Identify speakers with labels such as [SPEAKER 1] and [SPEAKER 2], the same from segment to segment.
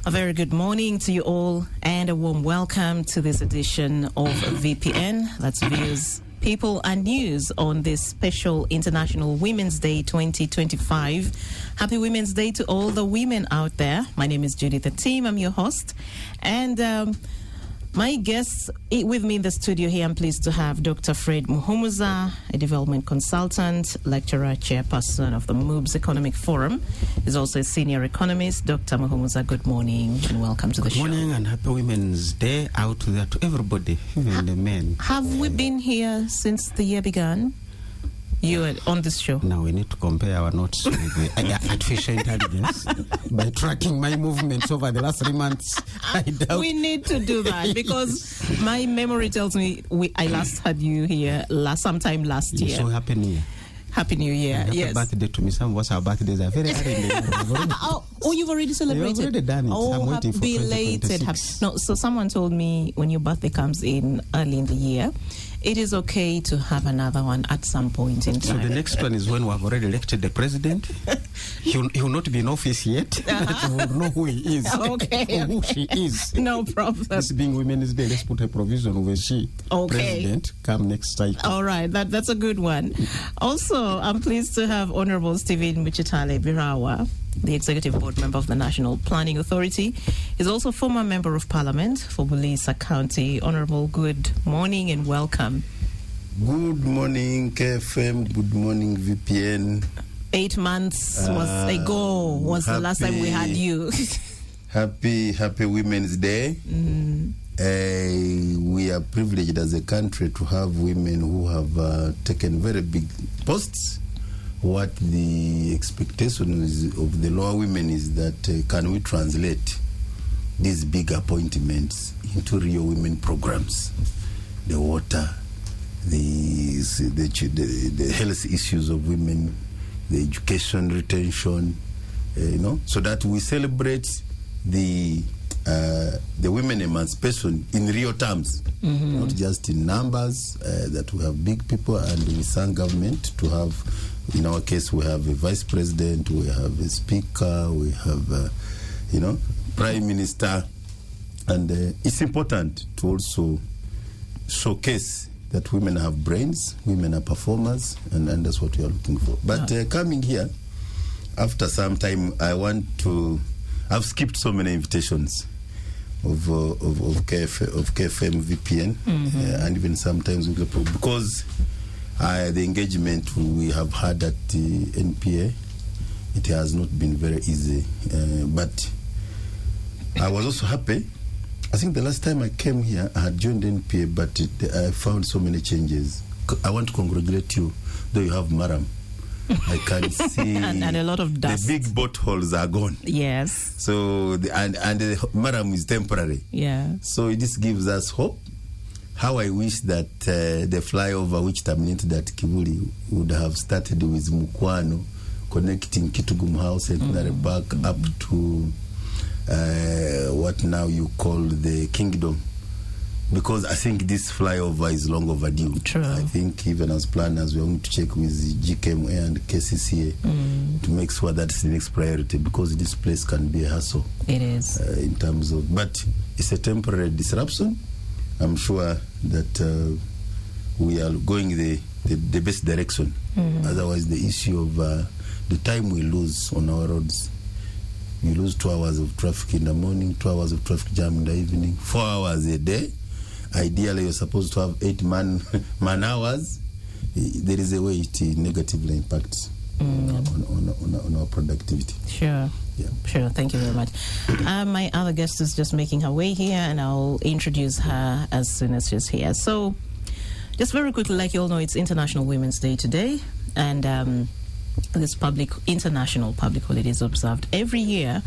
[SPEAKER 1] A very good morning to you all and a warm welcome to this edition of VPN. That's Views, People and News on this special International Women's Day 2025. Happy Women's Day to all the women out there. My name is Judith the Team. I'm your host. And my guests with me in the studio here, I'm pleased to have Dr. Fred Muhumuza, a development consultant, lecturer, chairperson of the MOOBS Economic Forum. He's also a senior economist. Dr. Muhumuza, good morning and welcome to the show.
[SPEAKER 2] Good morning and happy Women's Day out there to everybody, even the men.
[SPEAKER 1] Have we been here since the year began? You are on this show.
[SPEAKER 2] Now we need to compare our notes with the artificial intelligence by tracking my movements over the last 3 months. I doubt.
[SPEAKER 1] We need to do that because my memory tells me I last had you here sometime last year.
[SPEAKER 2] So happy New Year.
[SPEAKER 1] Happy New Year.
[SPEAKER 2] Happy birthday to me. Some of us, our birthdays are very early.
[SPEAKER 1] You've already celebrated?
[SPEAKER 2] You've already done it.
[SPEAKER 1] Oh,
[SPEAKER 2] I'm waiting for
[SPEAKER 1] belated. No, so someone told me when your birthday comes in early in the year, it is okay to have another one at some point in time.
[SPEAKER 2] So the next one is when we have already elected the president. He will not be in office yet, but we will know who he is.
[SPEAKER 1] Okay.
[SPEAKER 2] Or who she is.
[SPEAKER 1] No problem.
[SPEAKER 2] This being Women's Day, let's put a provision of a she president come next cycle.
[SPEAKER 1] All right, that's a good one. Also, I'm pleased to have Honorable Stephen Muchitale Birawa, the Executive Board Member of the National Planning Authority. He's also former Member of Parliament for Bulisa County. Honorable, good morning and welcome.
[SPEAKER 3] Good morning, KFM. Good morning, VPN.
[SPEAKER 1] 8 months ago was the last time we had you.
[SPEAKER 3] Happy Women's Day. We are privileged as a country to have women who have taken very big posts. What the expectation of the lower women is that can we translate these big appointments into real women programs? The water, the health issues of women, the education retention, so that we celebrate the women emancipation in real terms, not just in numbers, that we have big people, and we thank government to have, in our case, we have a vice president, we have a speaker, we have, prime minister, and it's important to also showcase that women have brains, women are performers, and that's what we are looking for. But coming here, after some time, I've skipped so many invitations of KFM VPN, and even sometimes because the engagement we have had at the NPA, it has not been very easy. But I was also happy. I think the last time I came here, I had joined NPA, but I found so many changes. I want to congratulate you, though you have Maram. I can see
[SPEAKER 1] and a lot of dust.
[SPEAKER 3] The big potholes are gone.
[SPEAKER 1] Yes.
[SPEAKER 3] So the Maram is temporary.
[SPEAKER 1] Yeah.
[SPEAKER 3] So this gives us hope. How I wish that the flyover which terminated at Kivuli would have started with Mukwano, connecting Kitugum House and Nare Park up to what now you call the Kingdom. Because I think this flyover is long overdue.
[SPEAKER 1] True.
[SPEAKER 3] I think even as planners, we're going to check with GKMA and KCCA to make sure that's the next priority, because this place can be a hassle.
[SPEAKER 1] It is.
[SPEAKER 3] In terms of, but it's a temporary disruption. I'm sure that we are going the best direction. Otherwise, the issue of the time we lose on our roads, you lose 2 hours of traffic in the morning, 2 hours of traffic jam in the evening, 4 hours a day. Ideally, you're supposed to have 8 man hours. There is a way it negatively impacts on our productivity.
[SPEAKER 1] Sure. Yeah. Sure. Thank you very much. My other guest is just making her way here, and I'll introduce her as soon as she's here. So, just very quickly, like you all know, it's International Women's Day today, and this international public holiday is observed every year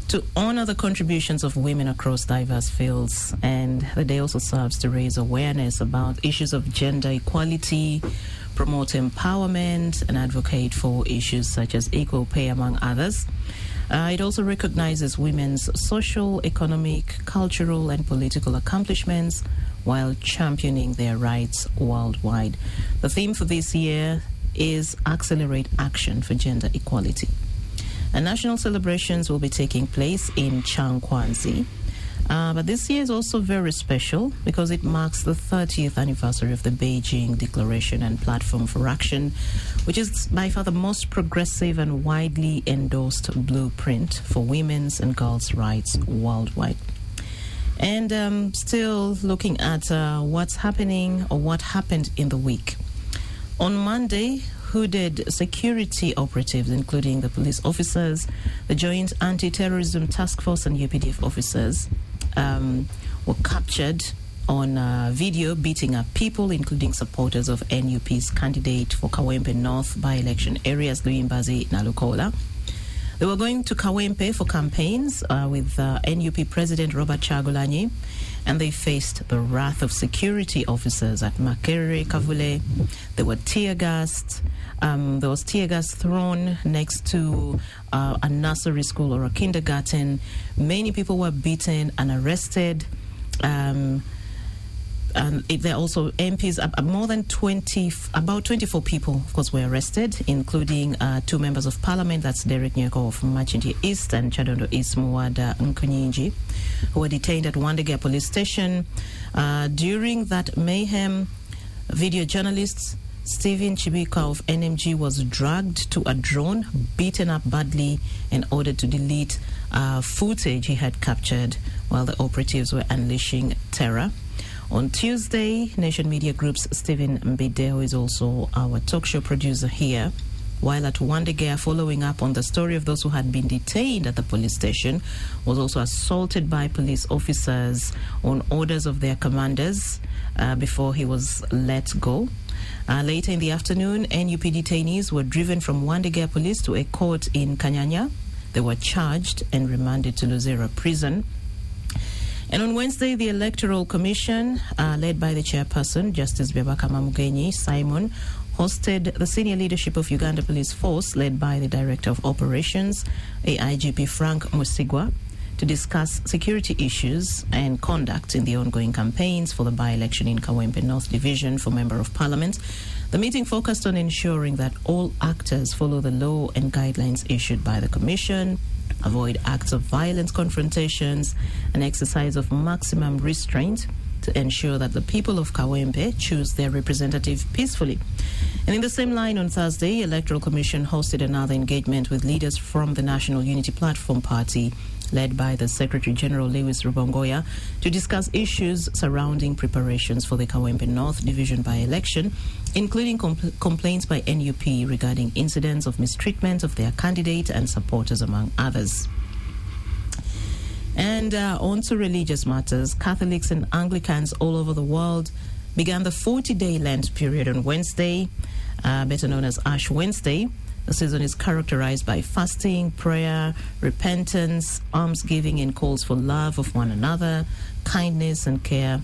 [SPEAKER 1] to honor the contributions of women across diverse fields, and the day also serves to raise awareness about issues of gender equality, promote empowerment, and advocate for issues such as equal pay, among others. It also recognizes women's social, economic, cultural, and political accomplishments while championing their rights worldwide. The theme for this year is Accelerate Action for Gender Equality. And national celebrations will be taking place in Changkwanzi. But this year is also very special because it marks the 30th anniversary of the Beijing Declaration and Platform for Action, which is by far the most progressive and widely endorsed blueprint for women's and girls' rights worldwide. And still looking at what's happening or what happened in the week. On Monday, hooded security operatives, including the police officers, the Joint Anti-Terrorism Task Force and UPDF officers, were captured on video beating up people, including supporters of NUP's candidate for Kawempe North by-election areas, Luimbazi Nalukola. They were going to Kawempe for campaigns with NUP President Robert Chagulanyi, and they faced the wrath of security officers at Makerere, Kavule. They were tear-gassed. There was tear gas thrown next to a nursery school or a kindergarten. Many people were beaten and arrested. And there are also MPs, more than 20, about 24 people, of course, were arrested, including 2 members of parliament, that's Derek Nyeko of Machinti East and Chadondo East Muwada Nkunyinji, who were detained at Wandegea police station. During that mayhem, video journalists Stephen Chibika of NMG was dragged to a drone, beaten up badly, and ordered to delete footage he had captured while the operatives were unleashing terror. On Tuesday, Nation Media Group's Stephen Mbide, who is also our talk show producer here, while at Wandegea, following up on the story of those who had been detained at the police station, was also assaulted by police officers on orders of their commanders before he was let go. Later in the afternoon, NUP detainees were driven from Wandegea police to a court in Kanyanya. They were charged and remanded to Luzera prison. And on Wednesday, the Electoral Commission, led by the chairperson, Justice Bebaka Mamugenyi Simon, hosted the senior leadership of Uganda Police Force, led by the Director of Operations, AIGP Frank Musigwa, to discuss security issues and conduct in the ongoing campaigns for the by-election in Kawempe North Division for Member of Parliament. The meeting focused on ensuring that all actors follow the law and guidelines issued by the Commission, avoid acts of violence, confrontations, and exercise of maximum restraint to ensure that the people of Kawempe choose their representative peacefully. And in the same line, on Thursday, Electoral Commission hosted another engagement with leaders from the National Unity Platform Party, led by the Secretary General Lewis Rubongoya, to discuss issues surrounding preparations for the Kawempe North Division by-election, including complaints by NUP regarding incidents of mistreatment of their candidate and supporters, among others. And on to religious matters, Catholics and Anglicans all over the world began the 40-day Lent period on Wednesday, better known as Ash Wednesday. The season is characterized by fasting, prayer, repentance, almsgiving, and calls for love of one another, kindness, and care.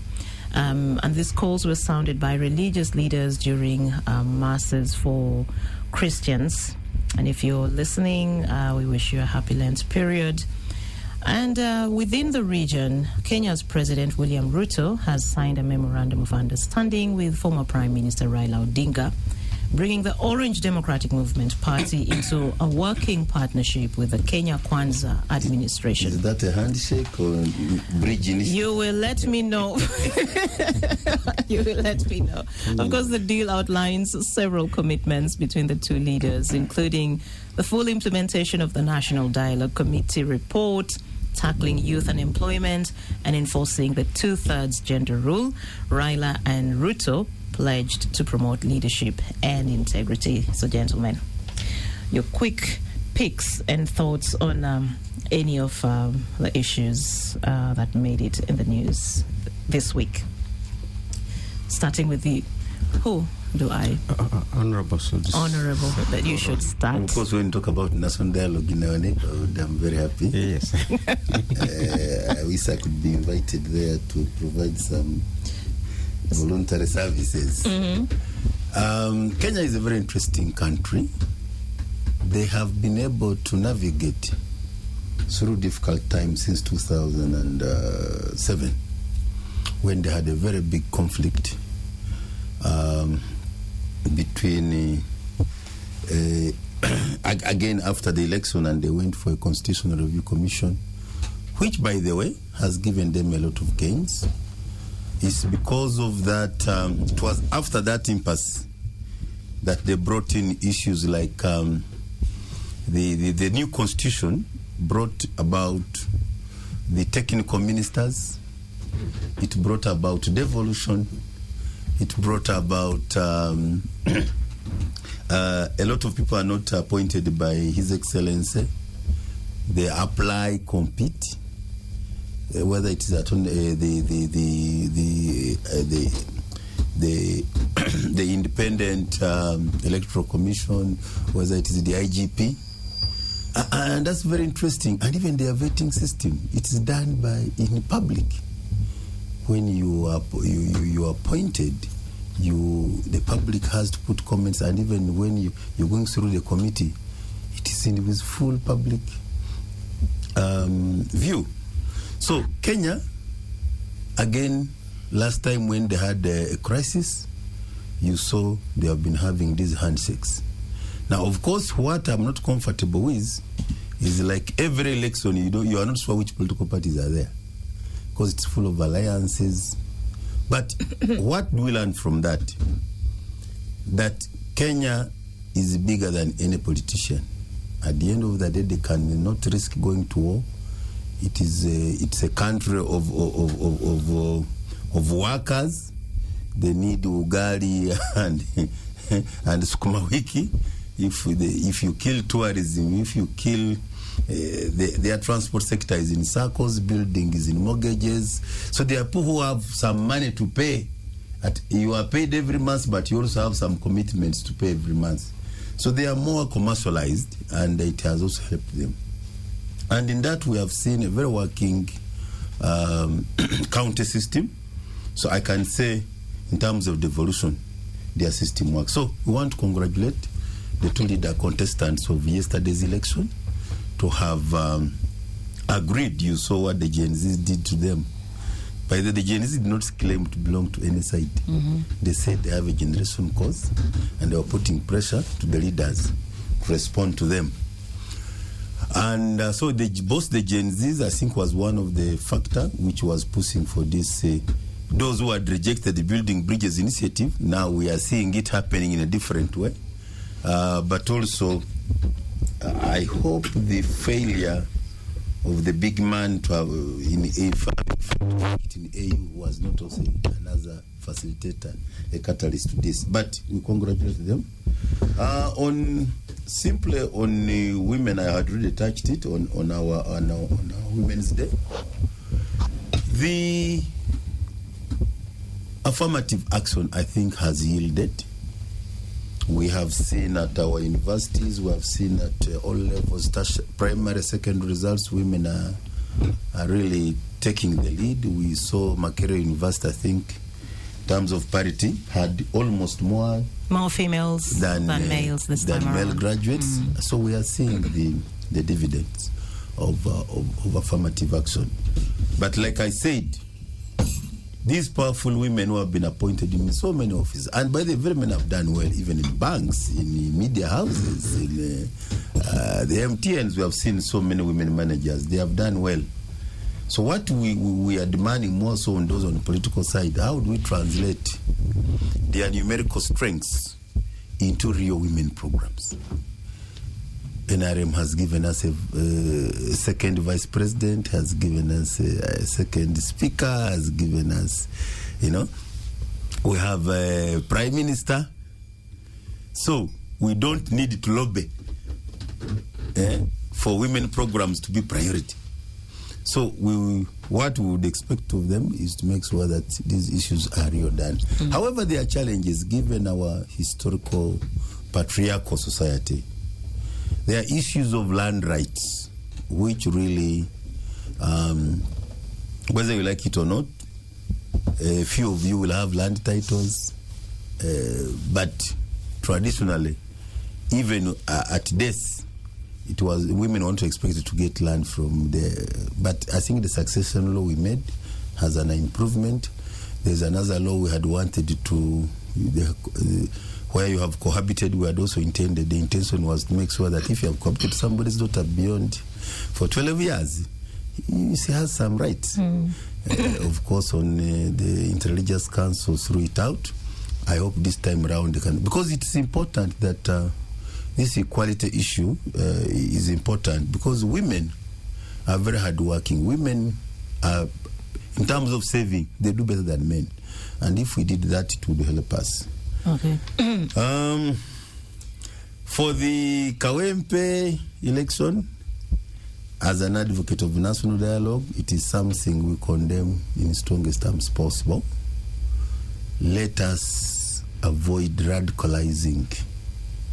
[SPEAKER 1] And these calls were sounded by religious leaders during masses for Christians. And if you're listening, we wish you a happy Lent period. And within the region, Kenya's President William Ruto has signed a memorandum of understanding with former Prime Minister Raila Odinga, bringing the Orange Democratic Movement Party into a working partnership with the Kenya Kwanza administration.
[SPEAKER 3] Is that a handshake or bridge initiative?
[SPEAKER 1] You will let me know. You will let me know. Of course, the deal outlines several commitments between the two leaders, including the full implementation of the National Dialogue Committee report, tackling youth unemployment, and enforcing the 2/3 gender rule. Raila and Ruto pledged to promote leadership and integrity. So, gentlemen, your quick picks and thoughts on any of the issues that made it in the news this week. Starting with the who do I?
[SPEAKER 2] Honorable.
[SPEAKER 1] Honorable, that you should start.
[SPEAKER 3] Of course, when you talk about national dialogue in our neighborhood, I'm very happy.
[SPEAKER 2] Yes.
[SPEAKER 3] I wish I could be invited there to provide some voluntary services.
[SPEAKER 1] Mm-hmm.
[SPEAKER 3] Kenya is a very interesting country. They have been able to navigate through difficult times since 2007, when they had a very big conflict between again after the election, and they went for a constitutional review commission, which, by the way, has given them a lot of gains. It's because of that, it was after that impasse that they brought in issues like the new constitution brought about the technical ministers, it brought about devolution, it brought about a lot of people are not appointed by His Excellency. They apply, compete, whether it is at the independent electoral commission, whether it is the IGP, and that's very interesting. And even their vetting system, it is done in public. When you are appointed, the public has to put comments, and even when you're going through the committee, it is in with full public view. So Kenya, again, last time when they had a crisis, you saw they have been having these handshakes. Now, of course, what I'm not comfortable with is, like every election, you are not sure which political parties are there, because it's full of alliances. But what do we learn from that? That Kenya is bigger than any politician. At the end of the day, they cannot risk going to war. It's a country of workers. They need ugali and sukuma wiki. If you kill tourism, if you kill their transport sector is in circles, building is in mortgages. So there are people who have some money to pay. You are paid every month, but you also have some commitments to pay every month. So they are more commercialized, and it has also helped them. And in that, we have seen a very working county system. So I can say, in terms of devolution, their system works. So we want to congratulate the two leader contestants of yesterday's election to have agreed. You saw what the Gen Zs did to them. By the way, the Gen Zs did not claim to belong to any side. They said they have a generation cause, and they were putting pressure to the leaders to respond to them. And so both the Gen Zs, I think, was one of the factor which was pushing for this. Those who had rejected the Building Bridges initiative, now we are seeing it happening in a different way. But also, I hope the failure of the big man to have in AU was not also another facilitator, a catalyst to this. But we congratulate them. On women, I had really touched it on our Women's Day. The affirmative action, I think, has yielded. We have seen at our universities, we have seen at all levels, primary, secondary results, women are really taking the lead. We saw Makerere University, I think, in terms of parity, had almost more
[SPEAKER 1] females than males this time around.
[SPEAKER 3] Male graduates. So we are seeing the dividends of affirmative action. But like I said, these powerful women who have been appointed in so many offices, and by the way, very many have done well, even in banks, in media houses, in the MTNs, we have seen so many women managers. They have done well. So what we are demanding more so on those on the political side, how do we translate their numerical strengths into real women programs? NRM has given us a second vice president, has given us a second speaker, has given us, we have a prime minister. So we don't need to lobby for women programs to be priority. So what we would expect of them is to make sure that these issues are real done. However, there are challenges given our historical patriarchal society. There are issues of land rights, which really, whether you like it or not, a few of you will have land titles, but traditionally, even at death, it was women weren't expected to get land from there. But I think the succession law we made has an improvement. There's another law we had wanted to, where you have cohabited, we had also intended, the intention was to make sure that if you have cohabited somebody's daughter beyond for 12 years, she has some rights. Of course, on the Interreligious Council threw it out. I hope this time around they can, because it's important that this equality issue is important, because women are very hardworking. Women are, in terms of saving, they do better than men. And if we did that, it would help us.
[SPEAKER 1] Okay.
[SPEAKER 3] For the Kawempe election, as an advocate of national dialogue, it is something we condemn in strongest terms possible. Let us avoid radicalizing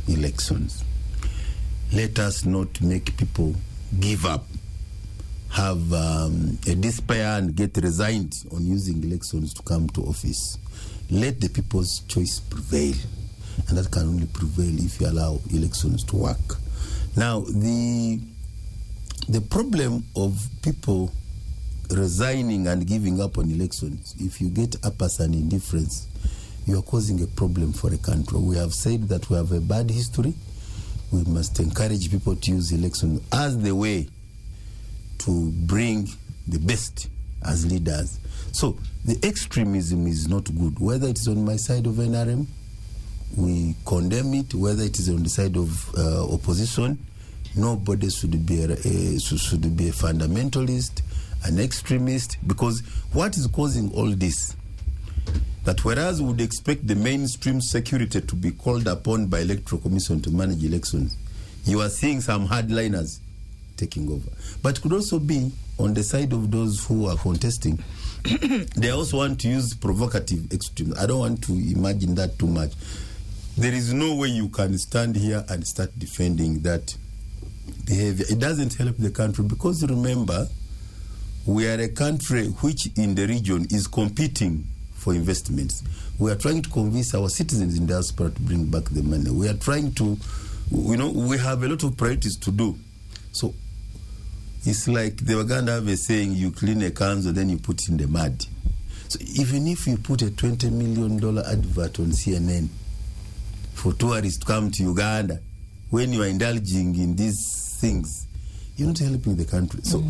[SPEAKER 3] elections. Let us not make people give up, have a despair and get resigned on using elections to come to office. Let the people's choice prevail, and that can only prevail if you allow elections to work. Now, the problem of people resigning and giving up on elections, if you get apathy and indifference, you are causing a problem for a country. We have said that we have a bad history. We must encourage people to use elections as the way to bring the best as leaders. So the extremism is not good. Whether it is on my side of NRM, we condemn it. Whether it is on the side of opposition, nobody should be a fundamentalist, an extremist, because what is causing all this? That whereas we would expect the mainstream security to be called upon by Electoral Commission to manage elections, you are seeing some hardliners taking over. But it could also be on the side of those who are contesting. They also want to use provocative extremes. I don't want to imagine that too much. There is no way you can stand here and start defending that behavior. It doesn't help the country, because remember, we are a country which in the region is competing for investments. We are trying to convince our citizens in diaspora to bring back the money. We are trying to, we have a lot of priorities to do. So it's like the Uganda have a saying, you clean a kanzo, then you put it in the mud. So even if you put a $20 million advert on CNN for tourists to come to Uganda, when you are indulging in these things, you're not helping the country. So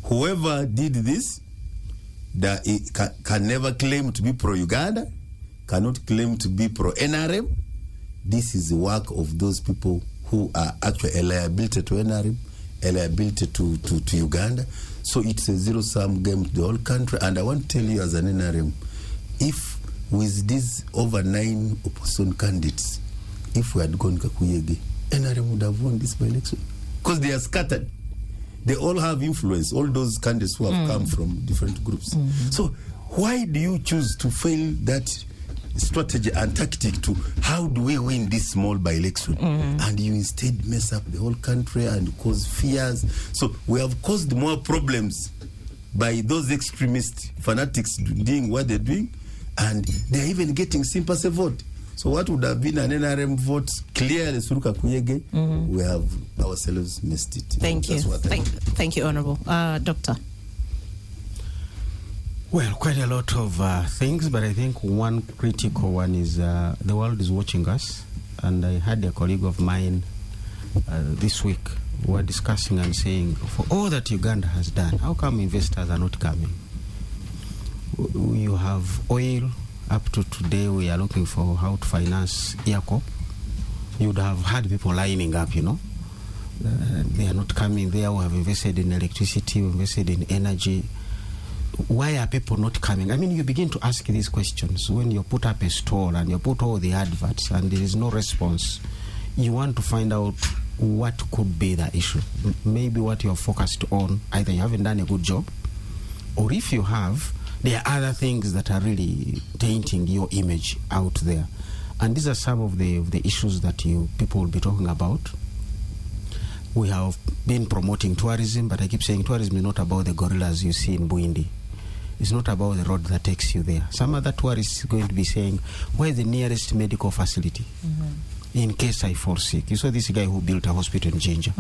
[SPEAKER 3] whoever did this, that can never claim to be pro-Uganda, cannot claim to be pro-NRM. This is the work of those people who are actually a liability to NRM, a liability to Uganda. So it's a zero-sum game to the whole country. And I want to tell you as an NRM, if with these over 9 opposition candidates, if we had gone Kakuyege, NRM would have won this by-election. Because they are scattered. They all have influence, all those candidates who have come from different groups. So why do you choose to fail that strategy and tactic to how do we win this small by-election? And you instead mess up the whole country and cause fears. So we have caused more problems by those extremist fanatics doing what they're doing, and they're even getting sympathy vote. So what would have been an NRM vote clearly Suruka Kuyege, we have ourselves missed it.
[SPEAKER 1] Thank you. Thank you, Honorable. Doctor.
[SPEAKER 2] Well, quite a lot of things, but I think one critical one is the world is watching us. And I had a colleague of mine this week who were discussing and saying, for all that Uganda has done, how come investors are not coming? You have oil. Up to today, we are looking for how to finance EACOP. You would have had people lining up, they are not coming there. We have invested in electricity, we invested in energy. Why are people not coming? I mean, you begin to ask these questions when you put up a stall and you put all the adverts and there is no response. You want to find out what could be the issue. Maybe what you're focused on, either you haven't done a good job, or if you have, there are other things that are really tainting your image out there. And these are some of the issues that people will be talking about. We have been promoting tourism, but I keep saying tourism is not about the gorillas you see in Buindi. It's not about the road that takes you there. Some other tourists are going to be saying, where is the nearest medical facility? In case I fall sick. You saw this guy who built a hospital in Jinja.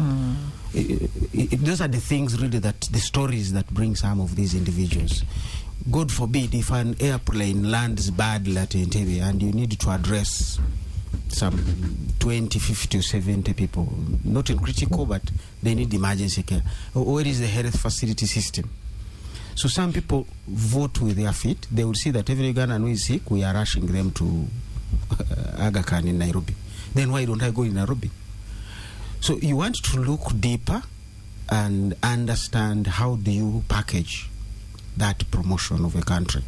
[SPEAKER 2] Those are the things really, that the stories that bring some of these individuals. God forbid if an airplane lands badly at Entebbe and you need to address some 20, 50, 70 people, not in critical, but they need emergency care. Where is the health facility system? So some people vote with their feet. They will see that every Ugandan who is sick, we are rushing them to Aga Khan in Nairobi. Then why don't I go in Nairobi? So you want to look deeper and understand how do you package that promotion of a country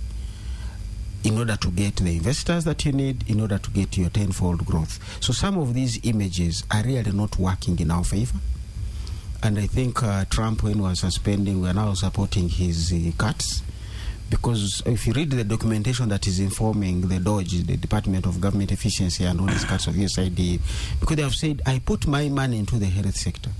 [SPEAKER 2] in order to get the investors that you need, in order to get your tenfold growth. So some of these images are really not working in our favor. And I think Trump, when he was suspending, we are now supporting his cuts. Because if you read the documentation that is informing the DOGE, the Department of Government Efficiency, and all these cuts of USAID, because they have said, I put my money into the health sector,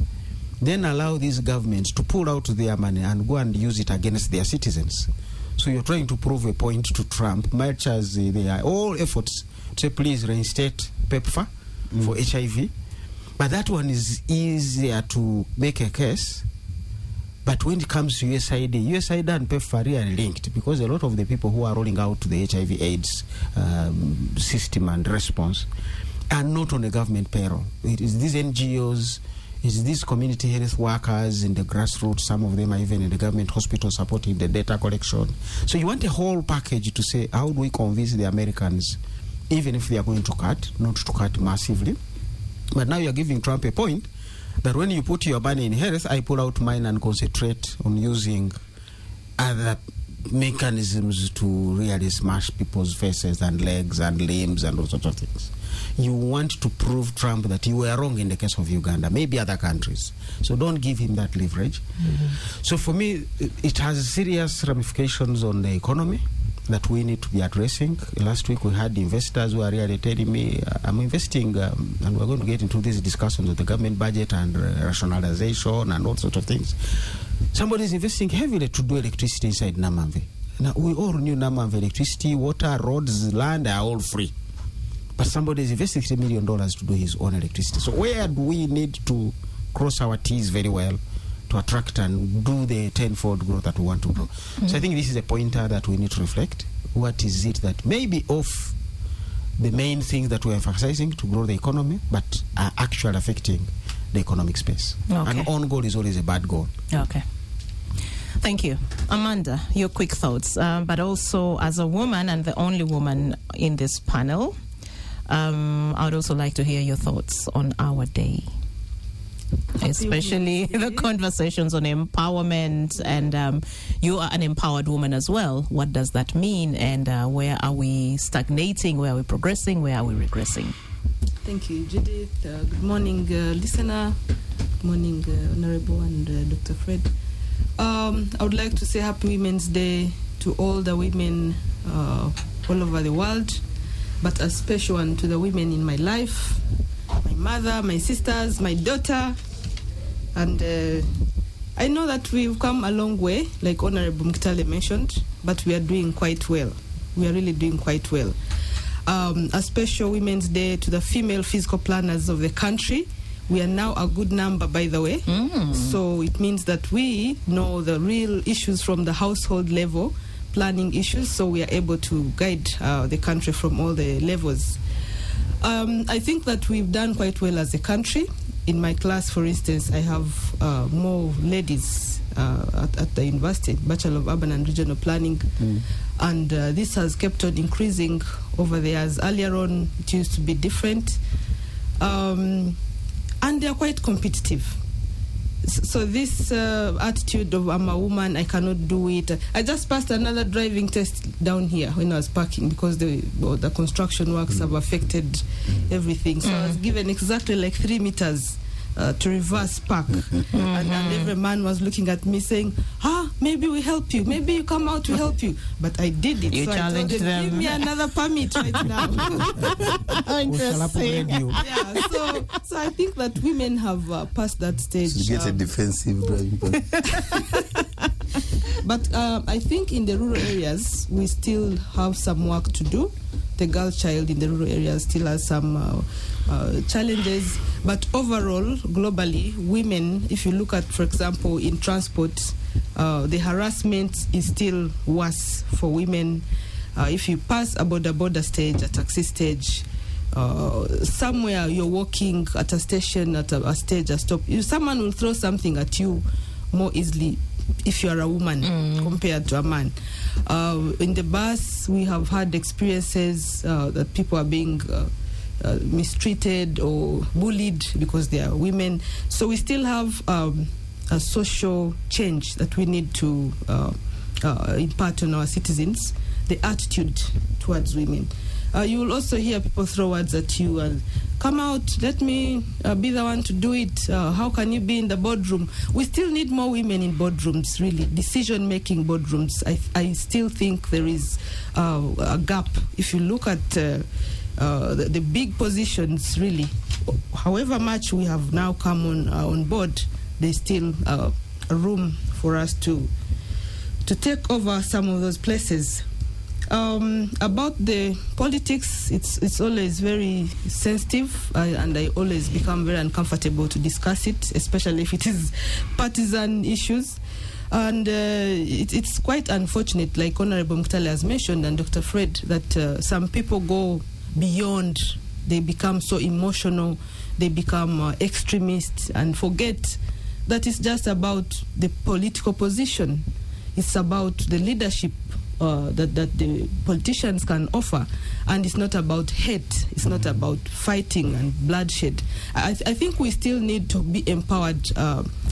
[SPEAKER 2] then allow these governments to pull out their money and go and use it against their citizens. So you're trying to prove a point to Trump, much as they are all efforts to say, please reinstate PEPFAR for HIV. But that one is easier to make a case. But when it comes to USAID and PEPFAR are linked, because a lot of the people who are rolling out the HIV/AIDS system and response are not on the government payroll. It is these NGOs, it's these community health workers in the grassroots. Some of them are even in the government hospital supporting the data collection. So you want a whole package to say, how do we convince the Americans, even if they are going to cut, not to cut massively? But now you're giving Trump a point that when you put your money in health, I pull out mine and concentrate on using other mechanisms to really smash people's faces and legs and limbs and all sorts of things. You want to prove Trump that you were wrong in the case of Uganda, maybe other countries. So don't give him that leverage. So for me, it has serious ramifications on the economy that we need to be addressing. Last week we had investors who are really telling me, I'm investing, and we're going to get into these discussions of the government budget and rationalization and all sorts of things. Somebody is investing heavily to do electricity inside Namamve. Now, we all knew Namamve electricity, water, roads, land are all free. But somebody is investing $3 million to do his own electricity. So where do we need to cross our T's very well to attract and do the tenfold growth that we want to do? So I think this is a pointer that we need to reflect. What is it that may be off the main things that we're emphasizing to grow the economy, but are actually affecting the economic space?
[SPEAKER 1] Okay.
[SPEAKER 2] An own goal is always a bad goal.
[SPEAKER 1] Okay. Thank you. Amanda, your quick thoughts, but also as a woman and the only woman in this panel, I would also like to hear your thoughts on our day, especially the conversations on empowerment, and you are an empowered woman as well. What does that mean, and where are we stagnating, where are we progressing, where are we regressing?
[SPEAKER 4] Thank you, Judith. Good morning, listener. Good morning, Honorable and Dr. Fred. I would like to say Happy Women's Day to all the women all over the world, but a special one to the women in my life, my mother, my sisters, my daughter. And I know that we've come a long way, like Honorable Mkitale mentioned, but we are doing quite well. We are really doing quite well. A special Women's Day to the female physical planners of the country. We are now a good number, by the way. So it means that we know the real issues from the household level, planning issues, so we are able to guide the country from all the levels. I think that we've done quite well as a country. In my class, for instance, I have more ladies at the university, Bachelor of Urban and Regional Planning, and this has kept on increasing over the years. Earlier on, it used to be different, and they are quite competitive. So this attitude of I'm a woman, I cannot do it. I just passed another driving test down here when I was parking because the construction works have affected everything. So I was given exactly like 3 meters to reverse park. And every man was looking at me saying, maybe we help you. Maybe you come out to help you. But I did it.
[SPEAKER 1] You
[SPEAKER 4] so
[SPEAKER 1] challenged
[SPEAKER 4] I told them,
[SPEAKER 1] them.
[SPEAKER 4] give me another permit right now.
[SPEAKER 1] Interesting.
[SPEAKER 4] Yeah, so I think that women have passed that stage.
[SPEAKER 3] To get a defensive driving.
[SPEAKER 4] But I think in the rural areas, we still have some work to do. The girl child in the rural areas still has some challenges. But overall, globally, women, if you look at, for example, in transport, the harassment is still worse for women. If you pass a border stage, a taxi stage, somewhere you're walking at a station, at a stage, a stop, someone will throw something at you more easily if you are a woman compared to a man. In the bus, we have had experiences that people are being mistreated or bullied because they are women. So we still have a social change that we need to impart on our citizens, the attitude towards women. You will also hear people throw words at you and come out, let me be the one to do it. How can you be in the boardroom? We still need more women in boardrooms, really, decision-making boardrooms. I still think there is a gap. If you look at the big positions, really, however much we have now come on board, there's still a room for us to take over some of those places. About the politics, it's always very sensitive, and I always become very uncomfortable to discuss it, especially if it is partisan issues. And it's quite unfortunate, like Honorable Mutale has mentioned, and Dr. Fred, that some people go beyond. They become so emotional, they become extremists, and forget that it's just about the political position. It's about the leadership that the politicians can offer, and it's not about hate, it's not about fighting and bloodshed. I think we still need to be empowered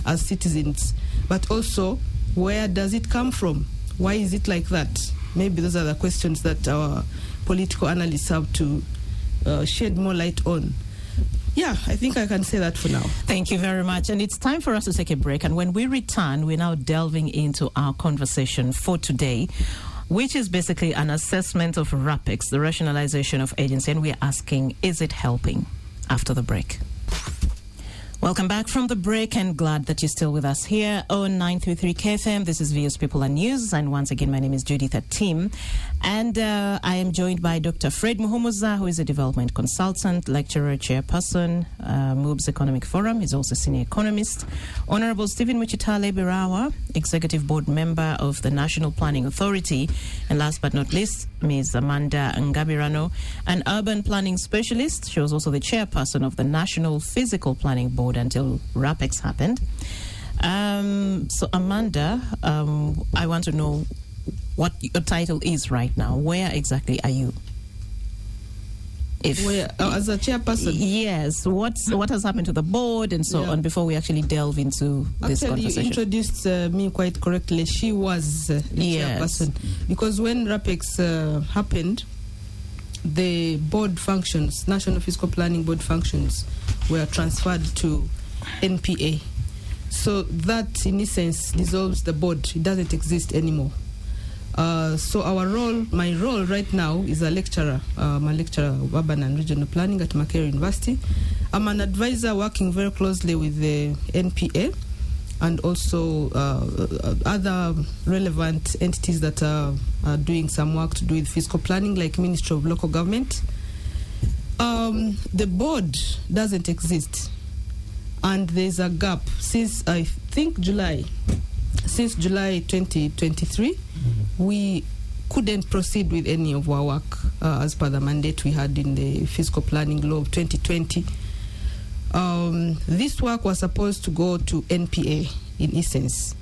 [SPEAKER 4] as citizens, but also, where does it come from? Why is it like that? Maybe those are the questions that our political analysts have to shed more light on. Yeah, I think I can say that for now.
[SPEAKER 1] Thank you very much. And it's time for us to take a break. And when we return, we're now delving into our conversation for today, which is basically an assessment of RAPEX, the rationalization of agency. And we're asking, is it helping? After the break. Welcome back from the break, and glad that you're still with us here on 933 KFM. This is VOS People and News, and once again, my name is Judith Atim, and I am joined by Dr. Fred Muhumuza, who is a development consultant, lecturer, chairperson, MOVE's Economic Forum. He's also senior economist. Honorable Stephen Muchitale Birawa, executive board member of the National Planning Authority, and last but not least, Ms. Amanda Ngabirano, an urban planning specialist. She was also the chairperson of the National Physical Planning Board until RAPEX happened. So Amanda, I want to know what your title is right now. Where exactly are you?
[SPEAKER 4] As a chairperson?
[SPEAKER 1] Yes. What has happened to the board and so on before we actually delve into this conversation?
[SPEAKER 4] You introduced me quite correctly. She was the chairperson. Because when RAPEX happened, the board functions, National Fiscal Planning Board functions, were transferred to NPA. So that, in essence, dissolves the board. It doesn't exist anymore. So my role right now is a lecturer. I'm a lecturer of urban and regional planning at Makerere University. I'm an advisor working very closely with the NPA and also other relevant entities that are doing some work to do with fiscal planning, like Ministry of Local Government. The board doesn't exist, and there's a gap since, I think, July 2023. We couldn't proceed with any of our work as per the mandate we had in the Fiscal Planning Law of 2020. This work was supposed to go to NPA in essence,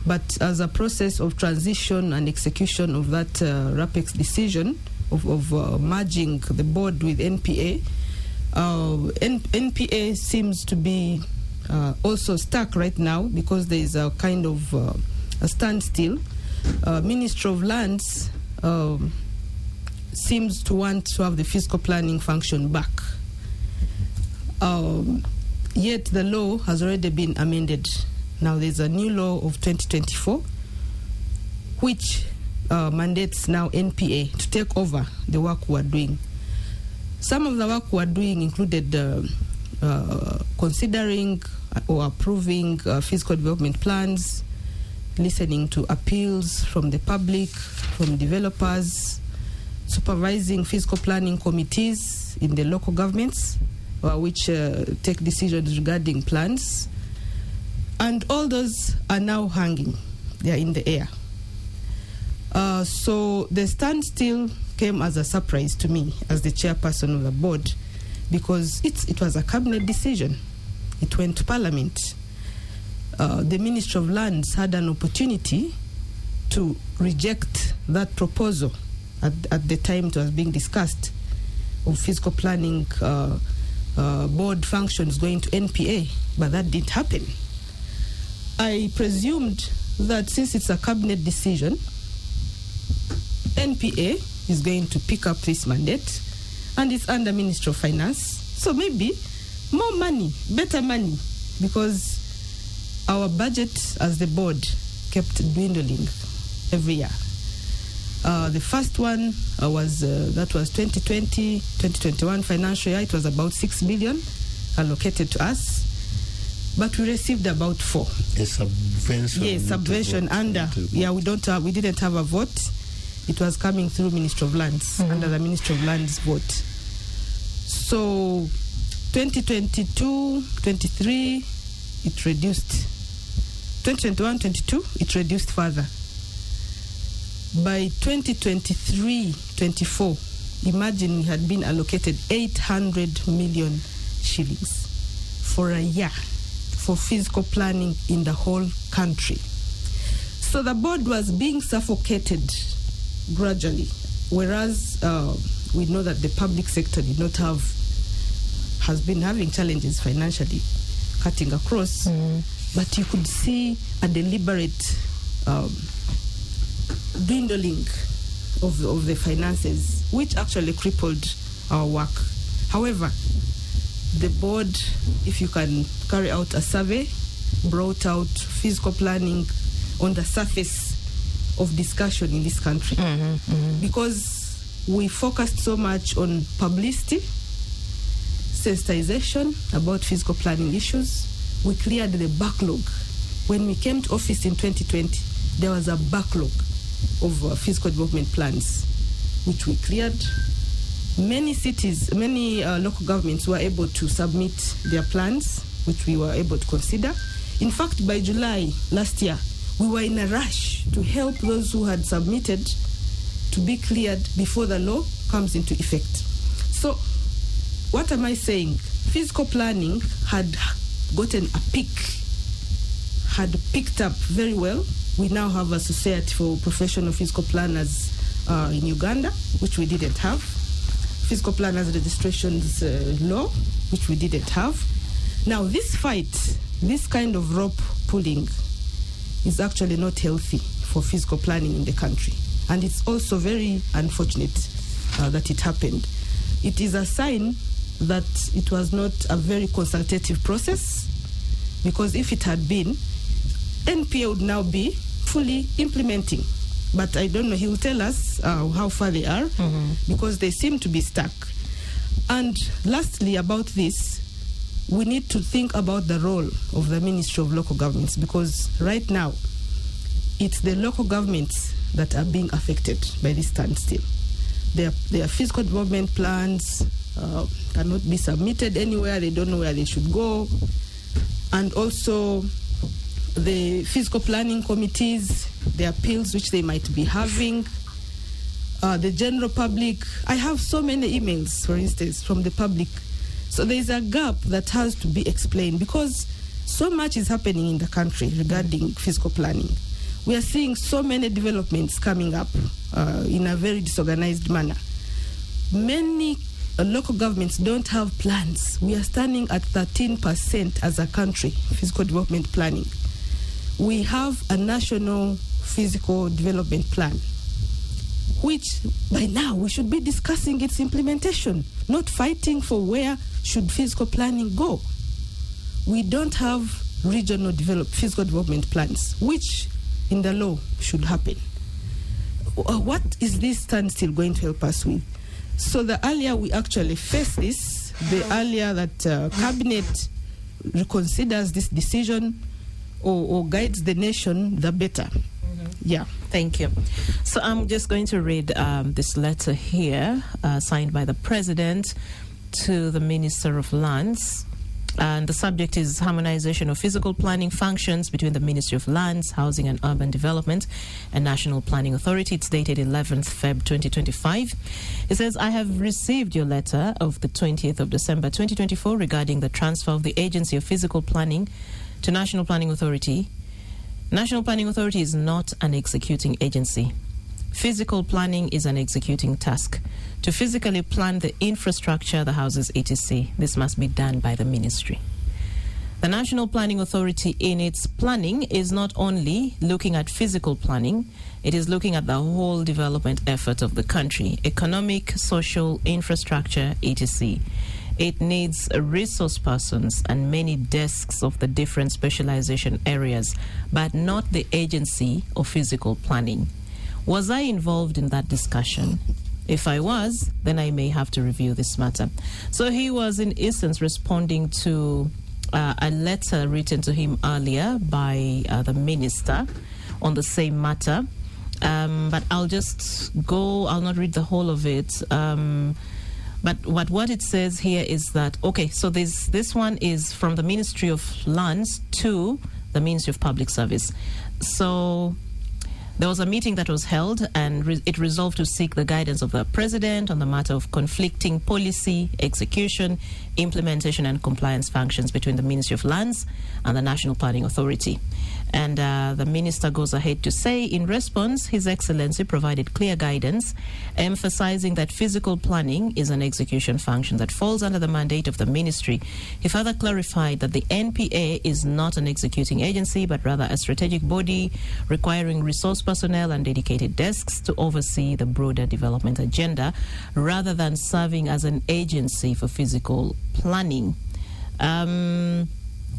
[SPEAKER 4] but as a process of transition and execution of that RAPEX decision of merging the board with NPA, NPA seems to be also stuck right now because there is a kind of a standstill. Ministry of Lands seems to want to have the fiscal planning function back. Yet the law has already been amended. Now there's a new law of 2024 which mandates now NPA to take over the work we are doing. Some of the work we are doing included considering or approving fiscal development plans, listening to appeals from the public, from developers, supervising fiscal planning committees in the local governments, which take decisions regarding plans. And all those are now hanging. They are in the air. So the standstill came as a surprise to me as the chairperson of the board, because it was a cabinet decision. It went to Parliament. The Ministry of Lands had an opportunity to reject that proposal at the time it was being discussed of fiscal planning board functions going to NPA, but that didn't happen. I presumed that since it's a cabinet decision, NPA is going to pick up this mandate, and it's under Ministry of Finance. So maybe more money, better money, because our budget as the board kept dwindling every year. The first one was 2020-2021 financial year. It was about 6 billion allocated to us, but we received about 4.
[SPEAKER 3] A subvention.
[SPEAKER 4] Yes, subvention under. Yeah, we didn't have a vote. It was coming through Ministry of Lands, under the Ministry of Lands vote. So 2022-23, it reduced. 2021-22, it reduced further. By 2023-24, imagine we had been allocated 800 million shillings for a year for fiscal planning in the whole country. So the board was being suffocated gradually, whereas we know that the public sector has been having challenges financially, cutting across, but you could see a deliberate dwindling of the finances, which actually crippled our work. However, the board, if you can carry out a survey, brought out fiscal planning on the surface of discussion in this country, because we focused so much on publicity, sensitization about fiscal planning issues. We cleared the backlog. When we came to office in 2020, there was a backlog of fiscal development plans, which we cleared. Many cities, many local governments were able to submit their plans, which we were able to consider. In fact, by July last year, we were in a rush to help those who had submitted to be cleared before the law comes into effect. So, what am I saying? Fiscal planning had gotten a peak, had picked up very well. We now have a society for professional fiscal planners in Uganda, which we didn't have. Fiscal planners registrations law, which we didn't have. Now, this fight, this kind of rope pulling, is actually not healthy for fiscal planning in the country. And it's also very unfortunate that it happened. It is a sign that it was not a very consultative process, because if it had been, NPA would now be fully implementing. But I don't know, he will tell us how far they are, because they seem to be stuck. And lastly, about this, we need to think about the role of the Ministry of Local Governments, because right now, it's the local governments that are being affected by this standstill. Their fiscal development plans cannot be submitted anywhere. They don't know where they should go. And also, the fiscal planning committees, the appeals which they might be having, the general public. I have so many emails, for instance, from the public. So there is a gap that has to be explained, because so much is happening in the country regarding fiscal planning. We are seeing so many developments coming up in a very disorganized manner. Many local governments don't have plans. We are standing at 13% as a country, fiscal development planning. We have a national physical development plan, which by now we should be discussing its implementation, not fighting for where should fiscal planning go. We don't have regional fiscal development plans, which in the law should happen. What is this standstill going to help us with? So the earlier we actually face this, the earlier that cabinet reconsiders this decision or guides the nation, the better. Yeah.
[SPEAKER 1] Thank you. So I'm just going to read this letter here, signed by the President to the Minister of Lands. And the subject is harmonization of physical planning functions between the Ministry of Lands, Housing and Urban Development and National Planning Authority. It's dated 11th Feb 2025. It says, I have received your letter of the 20th of December 2024 regarding the transfer of the Agency of Physical Planning to National Planning Authority. National Planning Authority is not an executing agency. Physical planning is an executing task. To physically plan the infrastructure, the houses, etc., this must be done by the ministry. The National Planning Authority in its planning is not only looking at physical planning, it is looking at the whole development effort of the country, economic, social, infrastructure, etc. It needs resource persons and many desks of the different specialization areas, but not the agency of physical planning. Was I involved in that discussion? If I was, then I may have to review this matter. So he was, in essence, responding to a letter written to him earlier by the minister on the same matter. But I'll just go, I'll not read the whole of it. But what it says here is that, okay, so this one is from the Ministry of Lands to the Ministry of Public Service. So there was a meeting that was held, and it resolved to seek the guidance of the President on the matter of conflicting policy, execution, implementation, and compliance functions between the Ministry of Lands and the National Planning Authority. And the Minister goes ahead to say, in response, His Excellency provided clear guidance, emphasizing that physical planning is an execution function that falls under the mandate of the Ministry. He further clarified that the NPA is not an executing agency, but rather a strategic body requiring resource personnel and dedicated desks to oversee the broader development agenda, rather than serving as an agency for physical planning.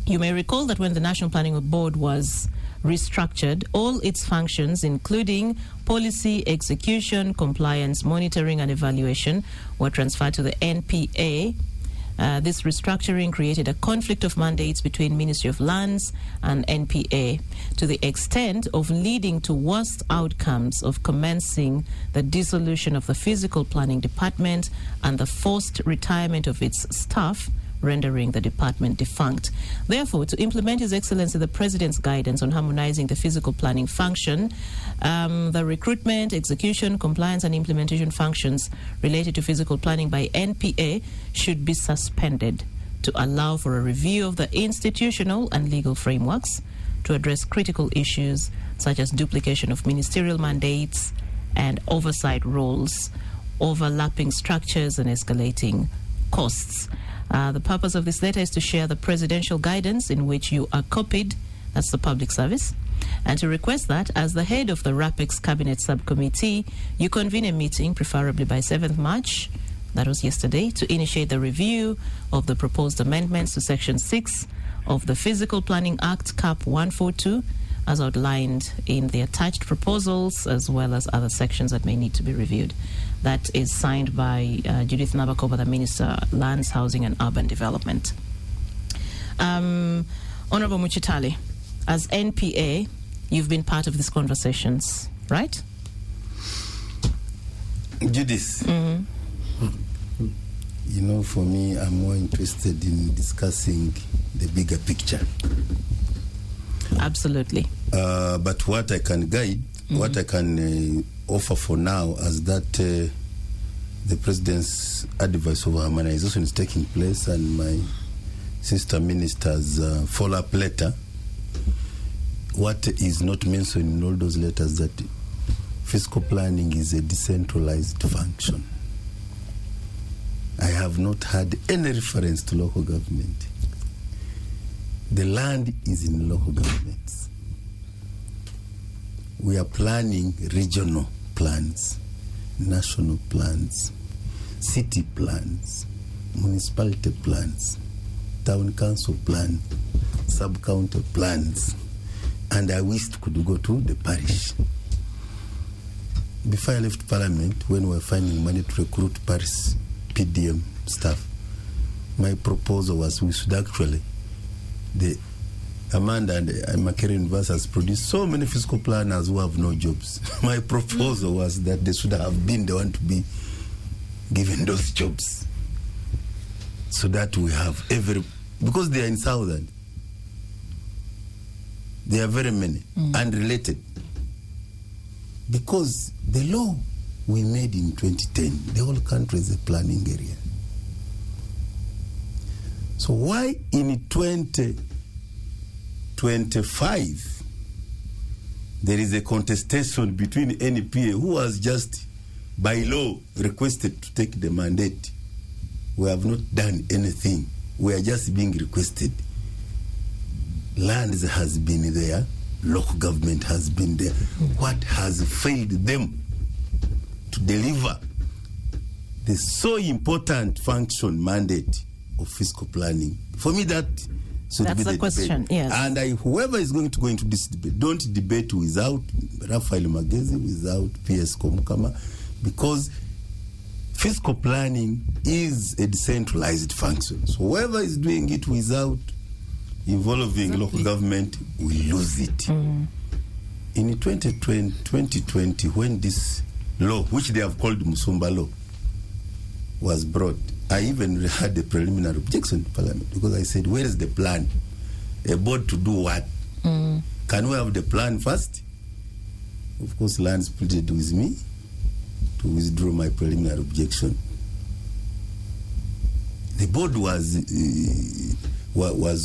[SPEAKER 1] You may recall that when the National Planning Board was restructured, all its functions, including policy, execution, compliance, monitoring, and evaluation, were transferred to the NPA. This restructuring created a conflict of mandates between Ministry of Lands and NPA, to the extent of leading to worst outcomes of commencing the dissolution of the Physical Planning Department and the forced retirement of its staff, rendering the department defunct. Therefore, to implement His Excellency the President's guidance on harmonizing the physical planning function, the recruitment, execution, compliance, and implementation functions related to physical planning by NPA should be suspended to allow for a review of the institutional and legal frameworks to address critical issues such as duplication of ministerial mandates and oversight roles, overlapping structures, and escalating costs. The purpose of this letter is to share the presidential guidance in which you are copied, that's the public service, and to request that as the head of the RAPEX Cabinet Subcommittee, you convene a meeting, preferably by 7th March, that was yesterday, to initiate the review of the proposed amendments to Section 6 of the Physical Planning Act, Cap 142, as outlined in the attached proposals, as well as other sections that may need to be reviewed. That is signed by Judith Nabakova, the Minister of Lands, Housing and Urban Development. Honorable Muchitali, as NPA, you've been part of these conversations, right?
[SPEAKER 3] Judith, you know, for me, I'm more interested in discussing the bigger picture.
[SPEAKER 1] Absolutely.
[SPEAKER 3] But what I can guide, what I can offer for now, as that the President's advice of harmonization is taking place, and my sister minister's follow-up letter, what is not mentioned in all those letters, that fiscal planning is a decentralized function. I have not had any reference to local government. The land is in local governments. We are planning regional plans, national plans, city plans, municipality plans, town council plans, sub-county plans, and I wished could go to the parish. Before I left Parliament, when we were finding money to recruit parish PDM staff, my proposal was we should actually, the Amanda and Makere University has produced so many fiscal planners who have no jobs. My proposal was that they should have been the one to be given those jobs, so that we have every because they are in southern. There are very many and related. Because the law we made in 2010, the whole country is a planning area. So why in 2025 there is a contestation between NPA, who was just by law requested to take the mandate? We have not done anything. We are just being requested. Lands has been there, local government has been there. What has failed them to deliver the so important function mandate of fiscal planning? For me, that should
[SPEAKER 1] That's
[SPEAKER 3] be the
[SPEAKER 1] question,
[SPEAKER 3] debate.
[SPEAKER 1] yes.
[SPEAKER 3] And whoever is going to go into this debate, don't debate without Raphael Magezi, without P.S. Komukama, because fiscal planning is a decentralized function. So whoever is doing it without involving local government will lose it. In 2020, when this law, which they have called Musumba law, was brought, I even had a preliminary objection in Parliament, because I said, where is the plan? A board to do what? Can we have the plan first? Of course, Lands pleaded with me to withdraw my preliminary objection. The board was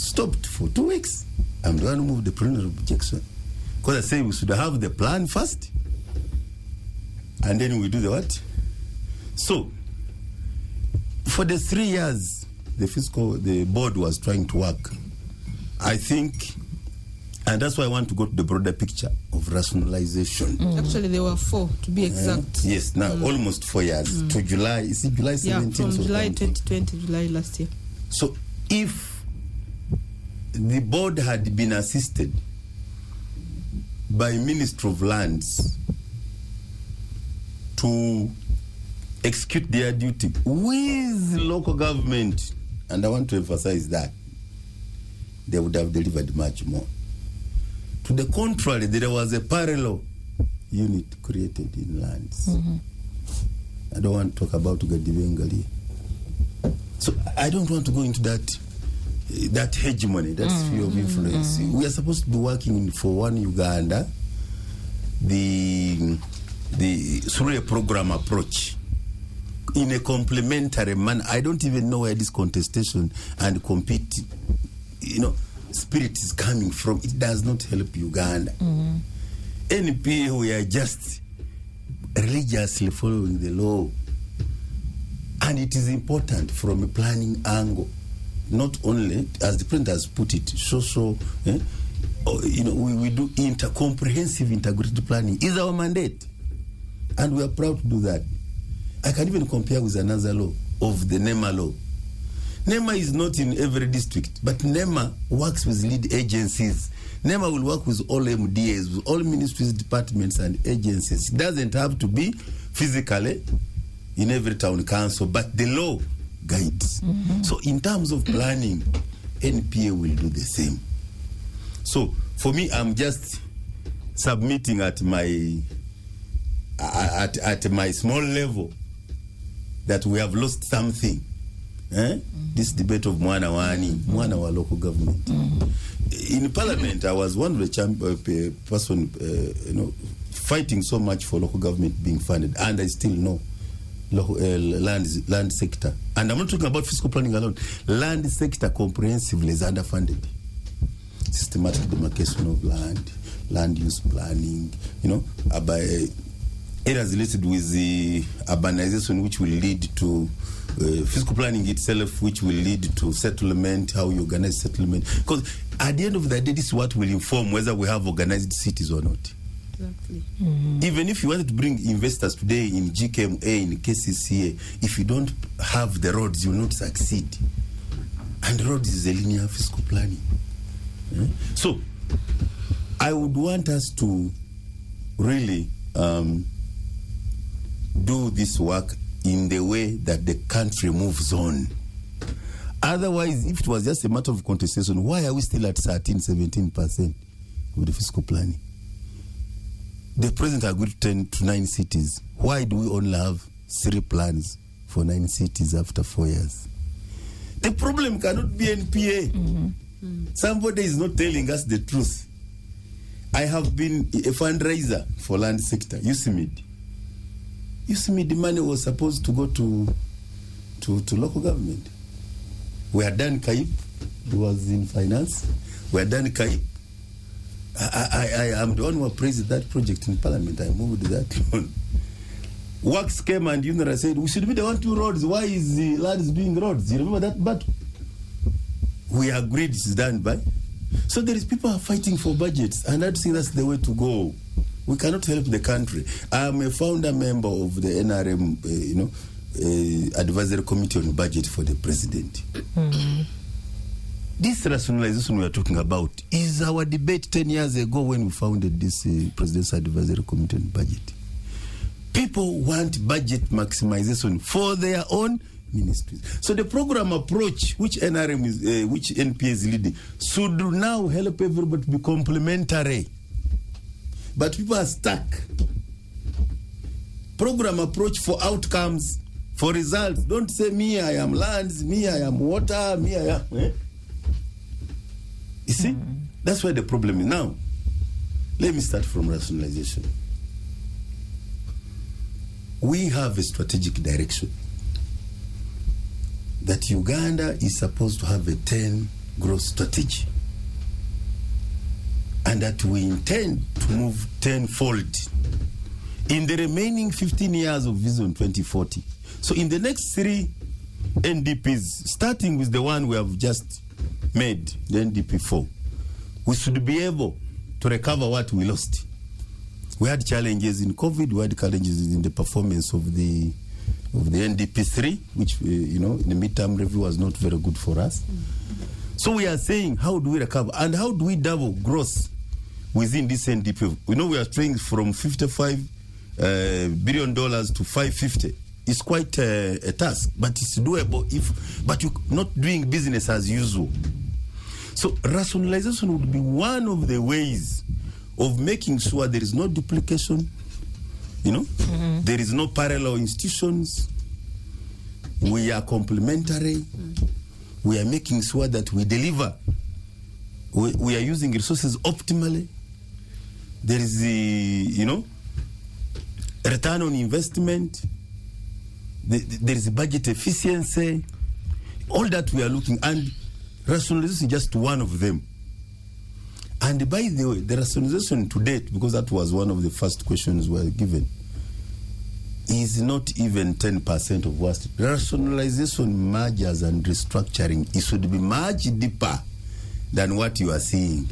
[SPEAKER 3] stopped for 2 weeks. I'm going to move the preliminary objection, because I say we should have the plan first, and then we do the what? So, for the 3 years the board was trying to work, I think, and that's why I want to go to the broader picture of rationalization.
[SPEAKER 4] Actually, there were 4 to be exact.
[SPEAKER 3] Yes, now almost 4 years to July. Is it July 17th?
[SPEAKER 4] Yeah, from July 2020, July last year.
[SPEAKER 3] So, if the board had been assisted by Ministry of Lands to execute their duty with local government, and I want to emphasize that, they would have delivered much more. To the contrary, there was a parallel unit created in Lands. I don't want to talk about Gadivengali. So I don't want to go into that hegemony, that sphere of influence. We are supposed to be working for one Uganda, through a program approach, in a complementary manner. I don't even know where this contestation and compete, spirit is coming from. It does not help Uganda. NPA, we are just religiously following the law. And it is important from a planning angle, not only, as the president has put it, we do comprehensive integrated planning is our mandate. And we are proud to do that. I can even compare with another law, of the NEMA law. NEMA is not in every district, but NEMA works with lead agencies. NEMA will work with all MDAs, with all ministries, departments, and agencies. It doesn't have to be physically in every town council, but the law guides. So in terms of planning, NPA will do the same. So for me, I'm just submitting at my small level that we have lost something. This debate of Mwana wa local government. In Parliament, I was one of the person, fighting so much for local government being funded, and I still know land sector. And I'm not talking about fiscal planning alone. Land sector comprehensively is underfunded. Systematic demarcation of land use planning, areas related with the urbanization, which will lead to fiscal planning itself, which will lead to settlement, how you organize settlement. Because at the end of the day, this is what will inform whether we have organized cities or not.
[SPEAKER 4] Exactly.
[SPEAKER 3] Even if you wanted to bring investors today in GKMA, in KCCA, if you don't have the roads, you will not succeed. And roads is a linear fiscal planning. So, I would want us to really do this work in the way that the country moves on. Otherwise, if it was just a matter of contestation, why are we still at 13-17% with the fiscal planning? The president agreed to 9 cities. Why do we only have 3 plans for 9 cities after 4 years? The problem cannot be NPA. Somebody is not telling us the truth. I have been a fundraiser for land sector, UCMID. UCMID money was supposed to go to local government. We had done CAIP, it was in finance. We had done CAIP. I am the one who praised that project in Parliament. I moved that loan. Works came and UNRWA said, we should be the 1-2 roads. Why is the land doing roads? You remember that battle? We agreed it's done by. So there is people are fighting for budgets, and I think that's the way to go. We cannot help the country. I am a founder member of the NRM, advisory committee on budget for the president. This rationalization we are talking about is our debate 10 years ago when we founded this president's advisory committee on budget. People want budget maximization for their own ministries. So the program approach, which NRM is, which NPA is leading, should now help everybody to be complementary. But people are stuck. Program approach for outcomes, for results. Don't say me, I am lands, me, I am water, me, I am. You see, that's where the problem is. Now, let me start from rationalization. We have a strategic direction that Uganda is supposed to have a 10 growth strategy, and that we intend to move 10-fold in the remaining 15 years of Vision 2040. So in the next 3 NDPs, starting with the one we have just made, the NDP 4, we should be able to recover what we lost. We had challenges in COVID, we had challenges in the performance of the NDP 3, which, in the midterm review was not very good for us. So we are saying, how do we recover? And how do we double growth within this NDP? We know we are trying from $55 billion to $550. It's quite a task, but it's doable but you're not doing business as usual. So rationalization would be one of the ways of making sure there is no duplication, there is no parallel institutions. We are complementary. We are making sure that we deliver. We are using resources optimally. There is the, return on investment. There is budget efficiency. All that we are looking, and rationalization is just one of them. And by the way, the rationalization to date, because that was one of the first questions we were given, is not even 10% of what rationalization, mergers and restructuring. It should be much deeper than what you are seeing.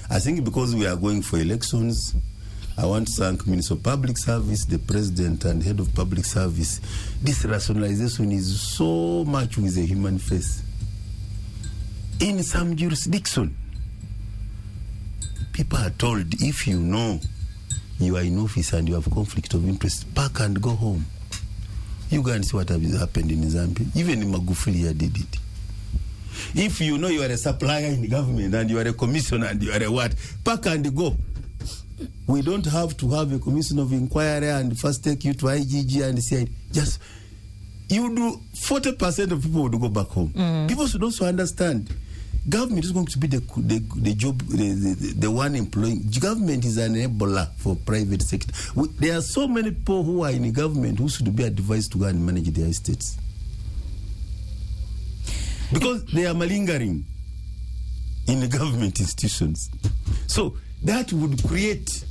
[SPEAKER 3] I think because we are going for elections, I want to thank Minister of Public Service, the President and Head of Public Service. This rationalization is so much with a human face. In some jurisdiction, people are told, if you know you are in office and you have conflict of interest, pack and go home. You go and see what has happened in Zambia. Even in Magufuli did it. If you know you are a supplier in the government and you are a commissioner and you are a what, pack and go. We don't have to have a commission of inquiry and first take you to IGG and say, just, you do, 40% of people would go back home. People should also understand, government is going to be the job, the one employing. Government is an enabler for private sector. There are so many people who are in the government who should be advised to go and manage their estates, because they are malingering in the government institutions. So that would create,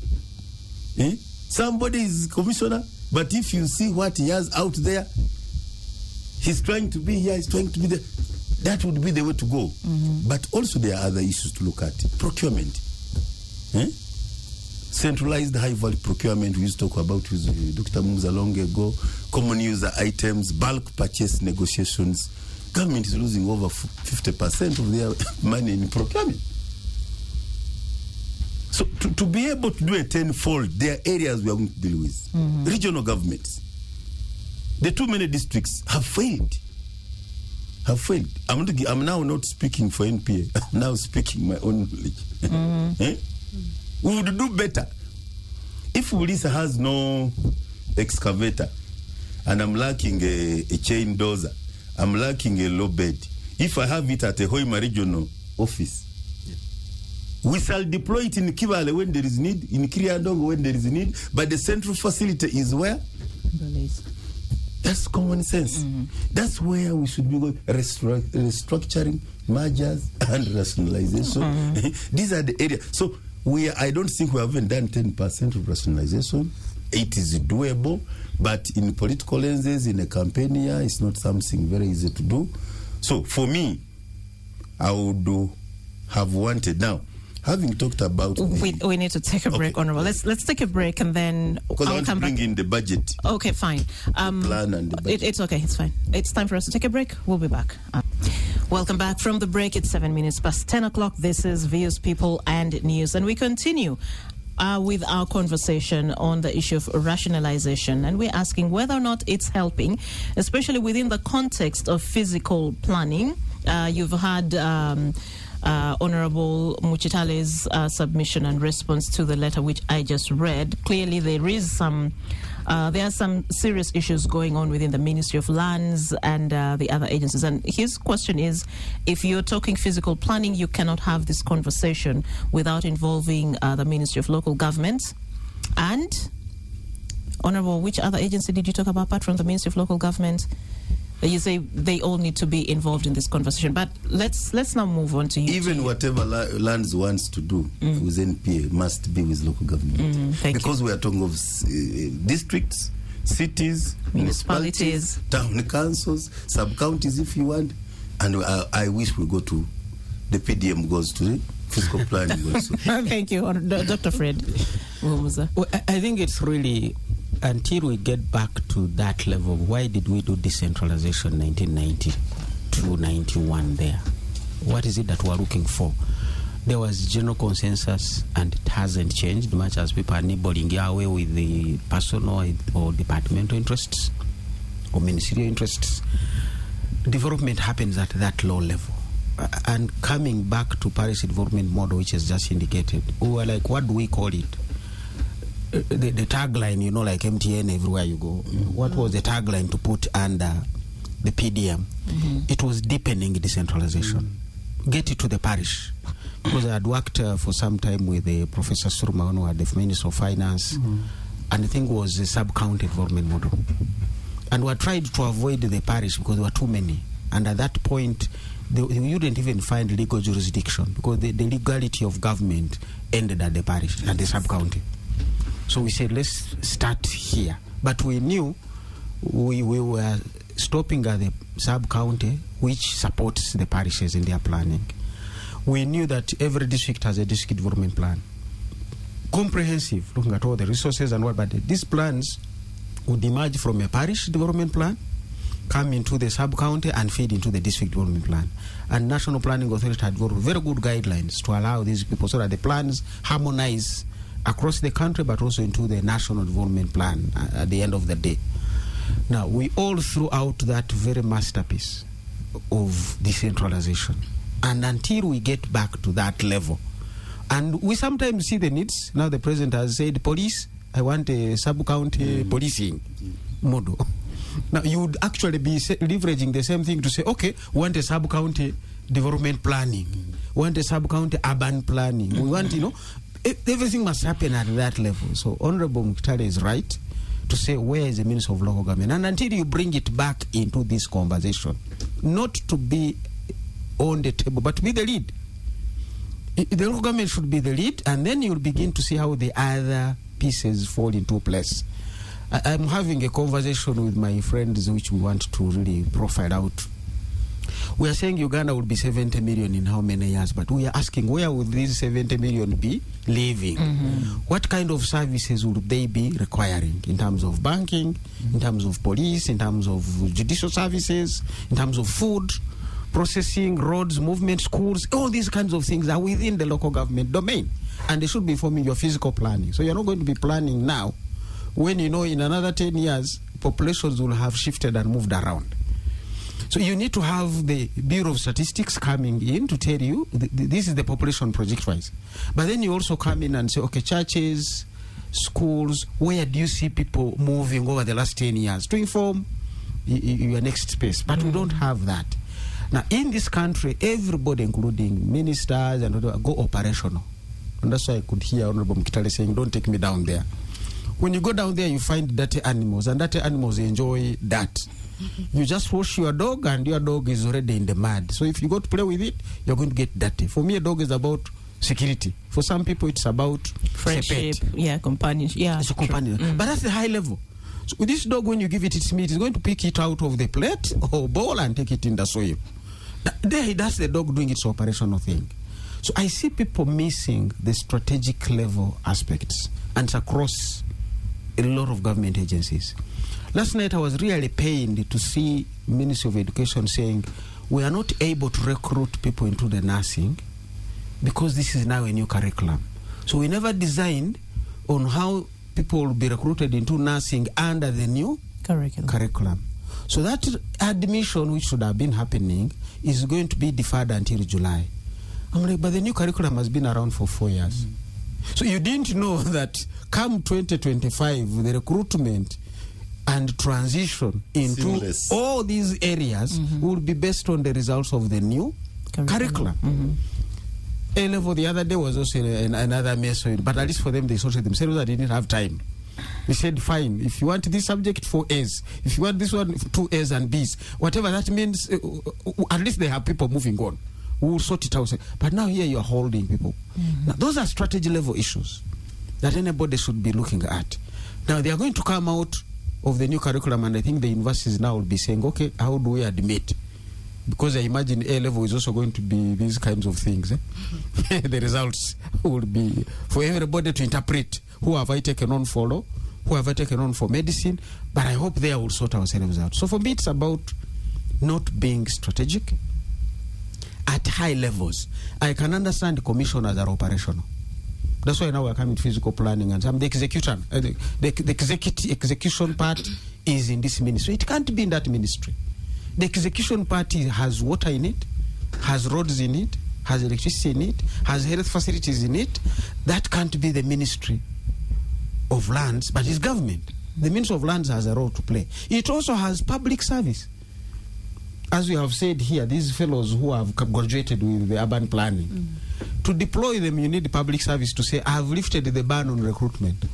[SPEAKER 3] somebody is commissioner, but if you see what he has out there, he's trying to be here, he's trying to be there. That would be the way to go. But also there are other issues to look at. Procurement. Centralized high-value procurement, we used to talk about with Dr. Mumza long ago. Common user items, bulk purchase negotiations. Government is losing over 50% of their money in procurement. So to be able to do a 10-fold, there are areas we are going to deal with. Regional governments. The too many districts have failed. I'm now not speaking for NPA. I'm now speaking my own knowledge. We would do better. If Ulisa has no excavator and I'm lacking a chain dozer, I'm lacking a low bed, if I have it at a Hoima regional office, we shall deploy it in Kivale when there is need, in Kiriandongo when there is need, but the central facility is where? That's common sense. That's where we should be going, restructuring, mergers, and rationalization. These are the areas. So I don't think we haven't done 10% of rationalization. It is doable, but in political lenses, in a campaign year, it's not something very easy to do. So for me, I would have wanted now. Having talked about...
[SPEAKER 1] We need to take a break, okay. Honorable. Let's take a break and then
[SPEAKER 3] because I want to bring in the budget.
[SPEAKER 1] Okay, fine.
[SPEAKER 3] Plan and the budget.
[SPEAKER 1] It's okay, it's fine. It's time for us to take a break. We'll be back. Welcome back from the break. It's 7 minutes past 10 o'clock. This is Views, People and News. And we continue with our conversation on the issue of rationalization. And we're asking whether or not it's helping, especially within the context of physical planning. You've had... Honorable Muchitale's submission and response to the letter which I just read. Clearly there are some serious issues going on within the Ministry of Lands and the other agencies. And his question is, if you're talking physical planning, you cannot have this conversation without involving the Ministry of Local Government. And, Honorable, which other agency did you talk about apart from the Ministry of Local Government? You say they all need to be involved in this conversation, but let's now move on to you.
[SPEAKER 3] Even whatever lands wants to do with NPA must be with local government, because we are talking of districts, cities, municipalities, town councils, sub-counties if you want, and I wish we go to the PDM goes to the fiscal planning also.
[SPEAKER 1] Thank you, Dr. Fred.
[SPEAKER 2] Well, I think it's really... Until we get back to that level, why did we do decentralization 1990 to 91 there? What is it that we're looking for? There was general consensus and it hasn't changed much as people are nibbling away with the personal or departmental interests or ministerial interests. Development happens at that low level. And coming back to Paris development model, which is just indicated, we were like, what do we call it? The tagline, you know, like MTN everywhere you go. What was the tagline to put under the PDM? It was deepening decentralization. Get it to the parish. Because I had worked for some time with Professor Surma, at the Minister of Finance, and the thing was a sub-county development model. And we tried to avoid the parish because there were too many. And at that point, you didn't even find legal jurisdiction because the legality of government ended at the parish, at the sub-county. So we said, let's start here. But we knew we were stopping at the sub-county, which supports the parishes in their planning. We knew that every district has a district development plan. Comprehensive, looking at all the resources and what, but these plans would emerge from a parish development plan, come into the sub-county and feed into the district development plan. And National Planning Authority had got very good guidelines to allow these people so that the plans harmonize across the country, but also into the national development plan at the end of the day. Now, we all threw out that very masterpiece of decentralization. And until we get back to that level, and we sometimes see the needs. Now the president has said, police, I want a sub-county policing model. Now, you would actually be leveraging the same thing to say, okay, we want a sub-county development planning. We want a sub-county urban planning. We want, you know, everything must happen at that level. So Honorable Mukhtari is right to say, where is the Minister of Local Government? And until you bring it back into this conversation, not to be on the table, but to be the lead. The local government should be the lead, and then you'll begin to see how the other pieces fall into place. I'm having a conversation with my friends which we want to really profile out. We are saying Uganda will be 70 million in how many years, but we are asking, where will these 70 million be living? What kind of services would they be requiring in terms of banking, in terms of police, in terms of judicial services, in terms of food, processing, roads, movement, schools? All these kinds of things are within the local government domain, and they should be forming your physical planning. So you're not going to be planning now when you know in another 10 years populations will have shifted and moved around. So you need to have the Bureau of Statistics coming in to tell you this is the population project-wise. But then you also come in and say, okay, churches, schools, where do you see people moving over the last 10 years to inform your next space? But we don't have that. Now, in this country, everybody, including ministers and whatever, go operational. And that's why I could hear Honorable Mkitale saying, don't take me down there. When you go down there, you find dirty animals, and dirty animals enjoy that. You just wash your dog, and your dog is already in the mud. So if you go to play with it, you're going to get dirty. For me, a dog is about security. For some people, it's about
[SPEAKER 1] friendship, companionship. Yeah,
[SPEAKER 2] it's a companion. But that's the high level. So with this dog, when you give it its meat, it's going to pick it out of the plate or bowl and take it in the soil. That's the dog doing its operational thing. So I see people missing the strategic level aspects, and it's across a lot of government agencies. Last night I was really pained to see Ministry of Education saying we are not able to recruit people into the nursing because this is now a new curriculum. So we never designed on how people will be recruited into nursing under the new curriculum. So that admission, which should have been happening, is going to be deferred until July. I'm like, but the new curriculum has been around for 4 years. So you didn't know that come 2025, the recruitment and transition into
[SPEAKER 3] Seamless.
[SPEAKER 2] all these areas will be based on the results of the new curriculum. A-level the other day was also another mess, but at least for them, they sorted themselves. I didn't have time. They said, fine, if you want this subject, 4 A's. If you want this one, 2 A's and B's. Whatever that means, at least they have people moving on. We will sort it out. But now here you are holding people. Now, those are strategy level issues that anybody should be looking at. Now, they are going to come out of the new curriculum, and I think the universities now will be saying, okay, how do we admit? Because I imagine A-level is also going to be these kinds of things. The results will be for everybody to interpret. Who have I taken on for law? Who have I taken on for medicine? But I hope they will sort ourselves out. So for me, it's about not being strategic at high levels. I can understand commissioners are operational. That's why now we're coming to physical planning and some. The execution, the execution part is in this ministry. It can't be in that ministry. The execution part has water in it, has roads in it, has electricity in it, has health facilities in it. That can't be the Ministry of Lands, but it's government. The Ministry of Lands has a role to play. It also has public service. As we have said here, these fellows who have graduated with the urban planning, to deploy them, you need public service to say, I have lifted the ban on recruitment.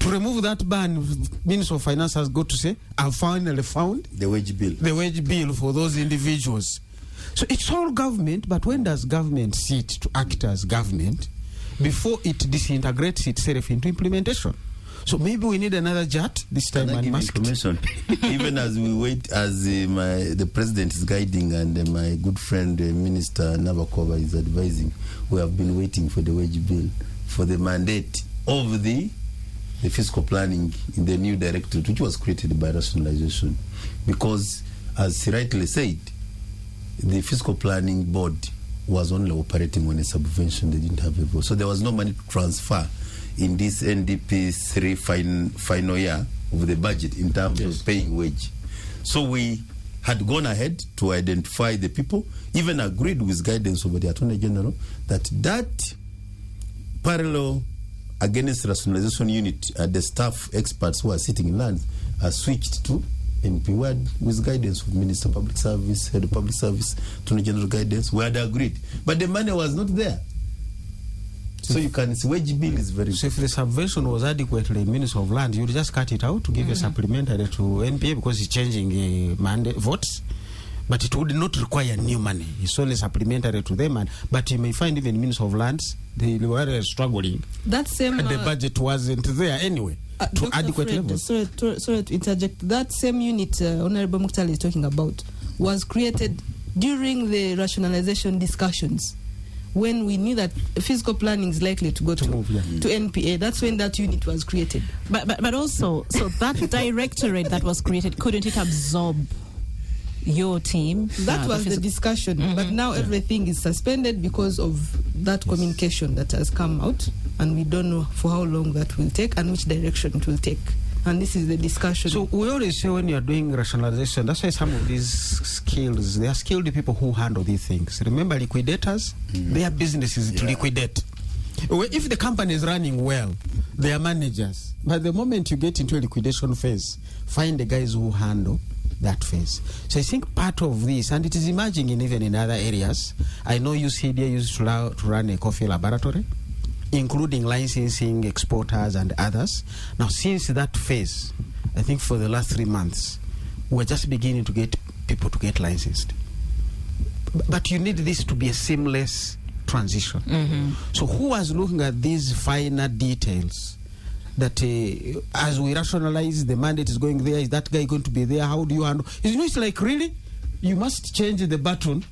[SPEAKER 2] To remove that ban, Minister of Finance has got to say, I've finally found
[SPEAKER 3] the wage bill.
[SPEAKER 2] The wage bill for those individuals. So it's all government, but when does government sit to act as government before it disintegrates itself into implementation? So maybe we need another jet this time.
[SPEAKER 3] Can I give information? Even as we wait, as the president is guiding and my good friend Minister Nabakova is advising, we have been waiting for the wage bill for the mandate of the fiscal planning in the new directorate, which was created by rationalization. Because, as he rightly said, the fiscal planning board was only operating on a subvention. They didn't have a vote. So there was no money to transfer in this NDP 3 final year of the budget in terms of paying wage. So we had gone ahead to identify the people, even agreed with guidance of the Attorney General that parallel against rationalization unit, the staff experts who are sitting in lands are switched to NP with guidance of Minister of Public Service, Head of Public Service, Attorney General guidance. We had agreed, but the money was not there. So you can see wage bill is very.
[SPEAKER 2] So if the subvention was adequately in Minister of Land, you would just cut it out to give a supplementary to NPA because it's changing mandate votes. But it would not require new money. It's only supplementary to them. But you may find even Minister of Lands, they were struggling.
[SPEAKER 4] That same
[SPEAKER 2] and the budget wasn't there anyway to
[SPEAKER 4] Dr.
[SPEAKER 2] adequate
[SPEAKER 4] Fred,
[SPEAKER 2] levels.
[SPEAKER 4] Sorry to interject. That same unit Honorable Muktali is talking about was created during the rationalization discussions, when we knew that fiscal planning is likely to go to NPA. That's when that unit was created.
[SPEAKER 1] But also, so that directorate that was created, couldn't it absorb your team?
[SPEAKER 4] That was the discussion. But now everything is suspended because of that communication that has come out, and we don't know for how long that will take and which direction it will take. And this is the discussion.
[SPEAKER 2] So we always say when you're doing rationalization, that's why some of these skills, they are skilled people who handle these things. Remember, liquidators, their business is to liquidate. If the company is running well, they are managers. But the moment you get into a liquidation phase, find the guys who handle that phase. So I think part of this, and it is emerging even in other areas. I know UCDA used to run a coffee laboratory, including licensing, exporters, and others. Now, since that phase, I think for the last 3 months, we're just beginning to get people to get licensed. But you need this to be a seamless transition. So who was looking at these finer details that as we rationalize the mandate is going there, is that guy going to be there, how do you handle? It's like, really, you must change the button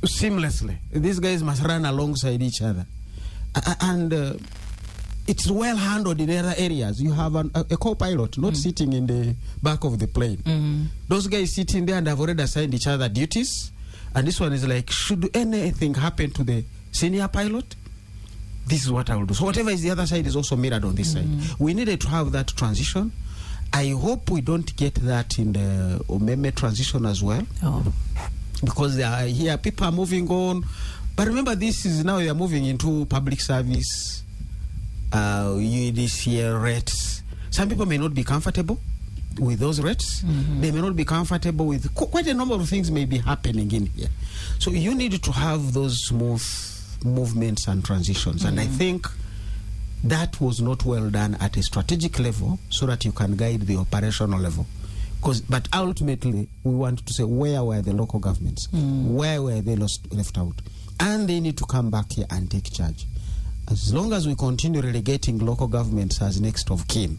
[SPEAKER 2] seamlessly. These guys must run alongside each other. And it's well handled in other areas. You have a co-pilot not sitting in the back of the plane. Those guys sitting there and have already assigned each other duties. And this one is like, should anything happen to the senior pilot, this is what I will do. So whatever is the other side is also mirrored on this side. We needed to have that transition. I hope we don't get that in the Omeme transition as well. Because here people are moving on. But remember, this is now they are moving into public service, UDCA rates. Some people may not be comfortable with those rates. They may not be comfortable with quite a number of things may be happening in here. So you need to have those smooth movements and transitions. And I think that was not well done at a strategic level so that you can guide the operational level. But ultimately, we want to say, where were the local governments? Where were they left out? And they need to come back here and take charge. As long as we continue relegating local governments as next of kin,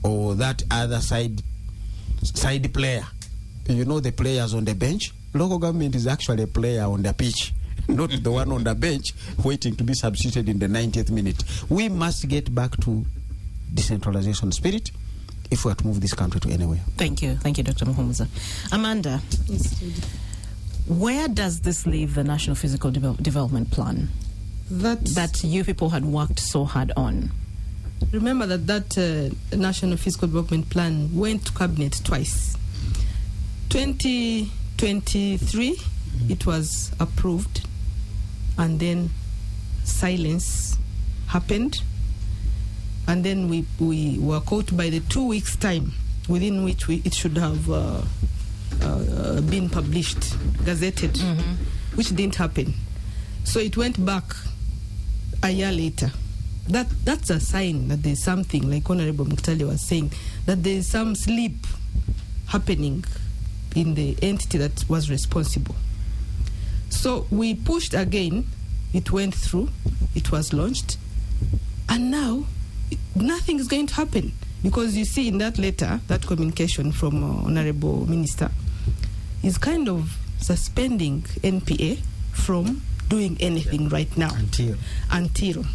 [SPEAKER 2] or that other side player, you know, the players on the bench, local government is actually a player on the pitch, not the one on the bench waiting to be substituted in the 90th minute. We must get back to decentralization spirit if we are to move this country to anywhere.
[SPEAKER 1] Thank you, Dr. Muhumuza. Amanda, where does this leave the National Physical Development Plan that you people had worked so hard on?
[SPEAKER 4] Remember that National Physical Development Plan went to Cabinet twice. 2023, it was approved, and then silence happened. And then we were caught by the 2 weeks' time within which it should have been published, gazetted, which didn't happen. So it went back a year later. That's a sign that there's something, like Honorable Muktali was saying, that there's some sleep happening in the entity that was responsible. So we pushed again, it went through, it was launched, and now nothing is going to happen. Because you see in that letter, that communication from Honorable Minister is kind of suspending NPA from doing anything right now until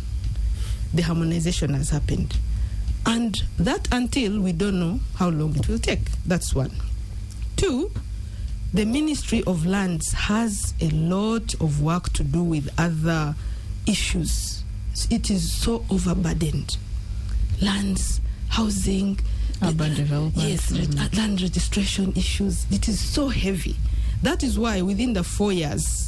[SPEAKER 4] the harmonization has happened. And that until, we don't know how long it will take. That's one. Two, the Ministry of Lands has a lot of work to do with other issues. It is so overburdened. Lands, housing,
[SPEAKER 1] urban development.
[SPEAKER 4] Yes, land registration issues. It is so heavy. That is why within the 4 years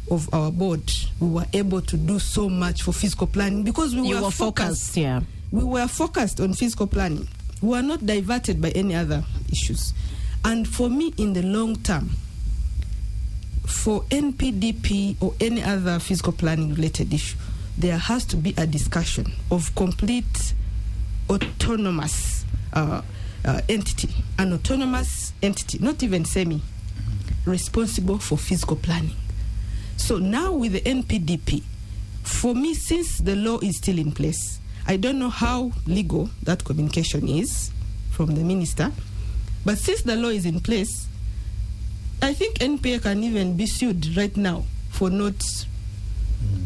[SPEAKER 4] of our board, we were able to do so much for fiscal planning because we were focused.
[SPEAKER 1] Yeah.
[SPEAKER 4] We were focused on fiscal planning. We were not diverted by any other issues. And for me, in the long term, for NPDP or any other fiscal planning related issue, there has to be a discussion of complete autonomous entity, an autonomous entity, not even semi, responsible for fiscal planning. So now with the NPDP, for me, since the law is still in place, I don't know how legal that communication is from the minister, but since the law is in place, I think NPA can even be sued right now for not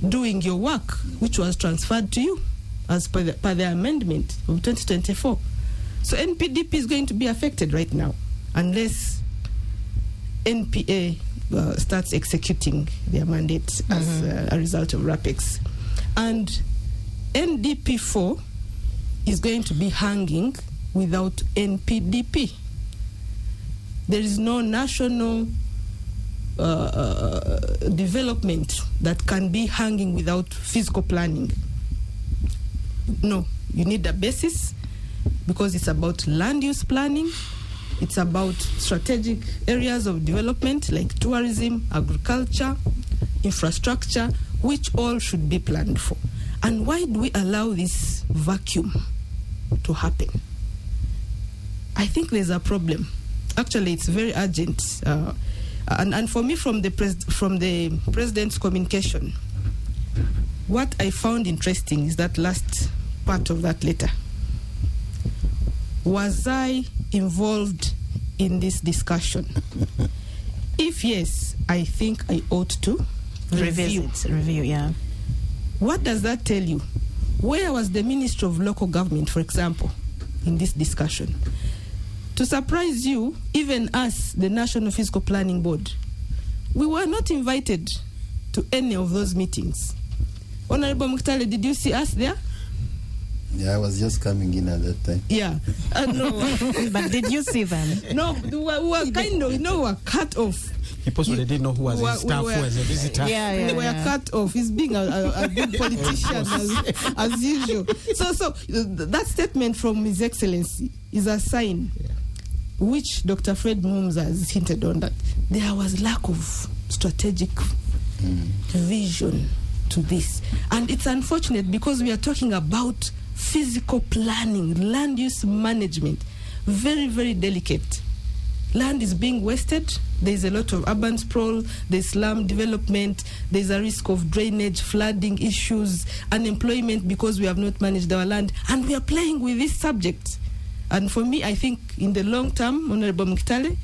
[SPEAKER 4] doing your work, which was transferred to you as per the amendment of 2024. So NPDP is going to be affected right now unless NPA starts executing their mandate as a result of RAPEX. And NDP4 is going to be hanging without NPDP. There is no national development that can be hanging without fiscal planning. No, you need a basis because it's about land use planning, It's about strategic areas of development like tourism, agriculture, infrastructure, which all should be planned for. And why do we allow this vacuum to happen? I think there's a problem. Actually, it's very urgent. And for me, from the president's communication, what I found interesting is that last part of that letter. Was I involved in this discussion? If yes, I think I ought to review.
[SPEAKER 1] Yeah.
[SPEAKER 4] What does that tell you? Where was the Ministry of Local Government, for example, in this discussion? To surprise you, even us, the National Physical Planning Board, we were not invited to any of those meetings. Honorable Muktale, did you see us there?
[SPEAKER 3] Yeah, I was just coming in at that time.
[SPEAKER 4] Yeah. No.
[SPEAKER 1] But did you see them?
[SPEAKER 4] No, we were kind of, we were cut off.
[SPEAKER 2] People they didn't know who was in staff, who was a visitor.
[SPEAKER 4] They were cut off. He's being a good politician as usual. So that statement from His Excellency is a sign, which Dr. Fred Mumza has hinted on, that there was lack of strategic vision to this. And it's unfortunate because we are talking about physical planning, land use management, very, very delicate. Land is being wasted. There's a lot of urban sprawl. There's slum development. There's a risk of drainage, flooding issues, unemployment because we have not managed our land. And we are playing with this subject. And for me, I think in the long term, Honorable Muktale,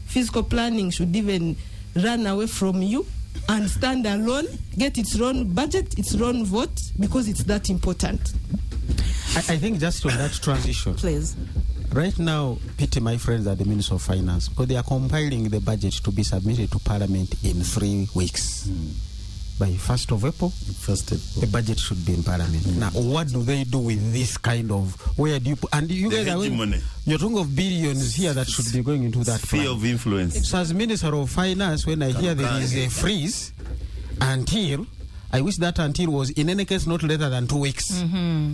[SPEAKER 4] physical planning should even run away from you and stand alone, get its own budget, its own vote, because it's that important.
[SPEAKER 2] I think just on that transition.
[SPEAKER 1] Please.
[SPEAKER 2] Right now, pity my friends at the Ministry of Finance, because they are compiling the budget to be submitted to Parliament in 3 weeks. By 1st of April, the budget should be in Parliament. Now, what do they do with this kind of, where do you put, and you guys are, you're talking of billions here that should be going into that
[SPEAKER 3] sphere of influence.
[SPEAKER 2] So as Minister of Finance, when I hear there is a freeze until, I wish that until was in any case not later than 2 weeks.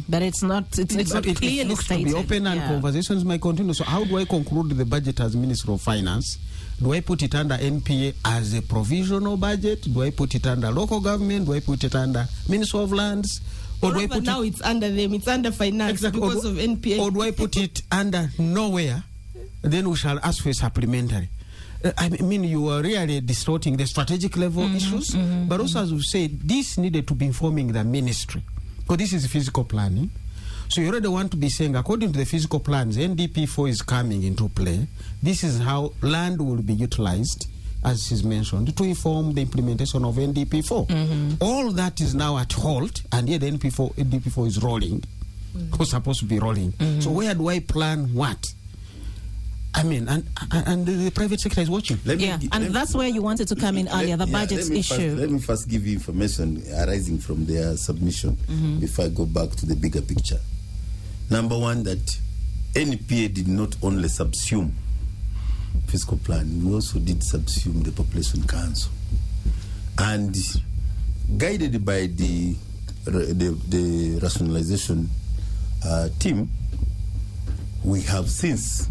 [SPEAKER 1] But it's not. It's not clearly
[SPEAKER 2] it looks
[SPEAKER 1] stated.
[SPEAKER 2] to be open and conversations might continue. So how do I conclude the budget as Minister of Finance? Do I put it under NPA as a provisional budget? Do I put it under local government? Do I put it under Ministry of Lands?
[SPEAKER 4] Or do I put now it's under them? It's under finance because of NPA.
[SPEAKER 2] Or do I put it under nowhere? Then we shall ask for a supplementary. I mean, you are really distorting the strategic level issues, but also, as we said, this needed to be informing the ministry, because this is physical planning. So you already want to be saying, according to the physical plans, NDP4 is coming into play. This is how land will be utilized, as is mentioned, to inform the implementation of NDP4. All that is now at halt, and yet the NDP4 is rolling, or supposed to be rolling. So where do I plan what? I mean, and the private sector is watching.
[SPEAKER 1] That's where you wanted to come in earlier, the budget issue.
[SPEAKER 3] Let me first give you information arising from their submission before I go back to the bigger picture. Number one, that NPA did not only subsume fiscal plan, we also did subsume the population council. And guided by the rationalization team, we have since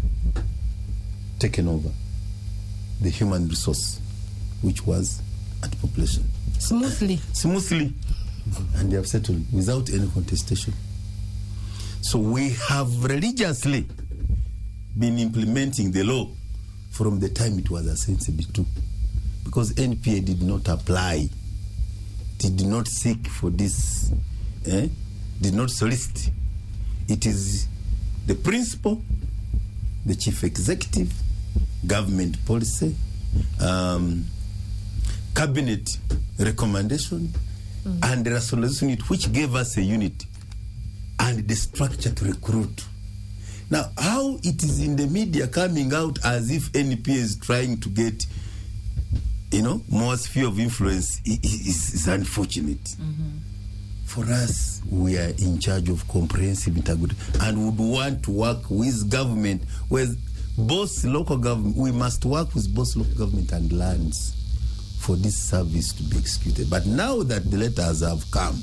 [SPEAKER 3] taken over the human resource, which was at population. Smoothly. And they have settled without any contestation. So we have religiously been implementing the law from the time it was assented to, because NPA did not apply, did not seek for this, did not solicit. It is the principal, the chief executive, government policy, cabinet recommendation, and the rationalization unit, which gave us a unit and the structure to recruit. Now, how it is in the media coming out as if NPA is trying to get, more sphere of influence is unfortunate. For us, we are in charge of comprehensive integrity and would want to work with government, with both local government. We must work with both local government and lands for this service to be executed. But now that the letters have come,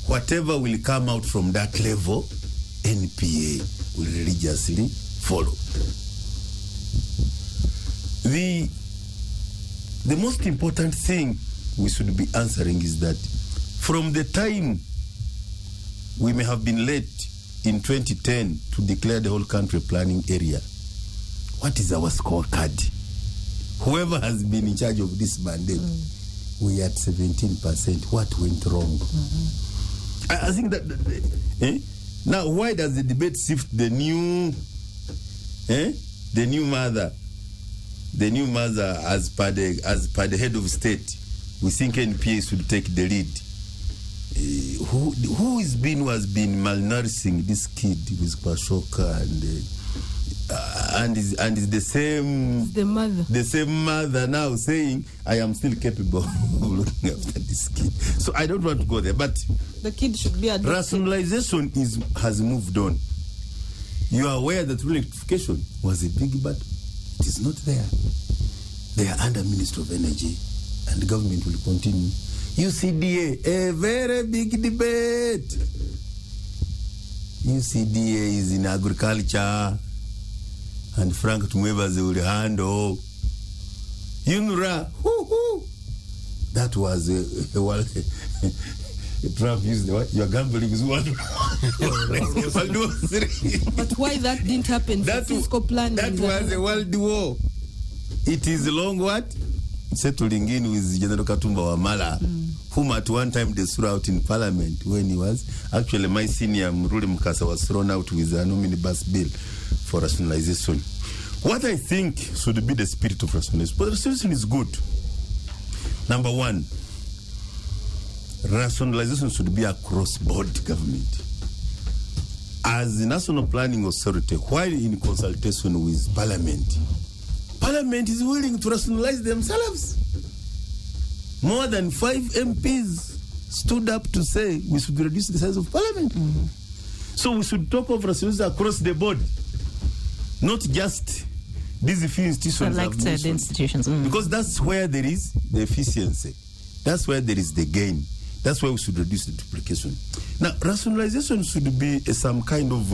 [SPEAKER 3] whatever will come out from that level, NPA will religiously follow. The most important thing we should be answering is that from the time we may have been late in 2010 to declare the whole country planning area, what is our scorecard? Whoever has been in charge of this mandate, we are at 17%. What went wrong? I think that now, why does the debate shift the new mother as per the head of state? We think NPA should take the lead. Who has been malnourishing this kid with Kwashoka and is the same mother now saying, I am still capable of looking after this kid. So I don't want to go there, but
[SPEAKER 4] the kid should be adopted.
[SPEAKER 3] Rationalization has moved on. You are aware that electrification was a big but it is not there. They are under Ministry of Energy and the government will continue. UCDA, a very big debate. UCDA is in agriculture and Frank Tumwebaze will handle. UNRA, that was Trump used the what? You're gambling with one.
[SPEAKER 4] But why that didn't happen? Fiscal planning.
[SPEAKER 3] That was a world war. It is a long what? Settling in with General Katumba Wamala, whom at one time they threw out in Parliament when he was actually my senior Muruli Mukasa was thrown out with an omnibus bill for rationalization. What I think should be the spirit of rationalization, but rationalization is good. Number one, rationalization should be across board government. As the National Planning Authority, while in consultation with Parliament, Parliament is willing to rationalize themselves. More than 5 MPs stood up to say we should reduce the size of Parliament. So we should talk of rationalization across the board, not just these few institutions.
[SPEAKER 1] Selected institutions.
[SPEAKER 3] Because that's where there is the efficiency. That's where there is the gain. That's why we should reduce the duplication. Now, rationalization should be some kind of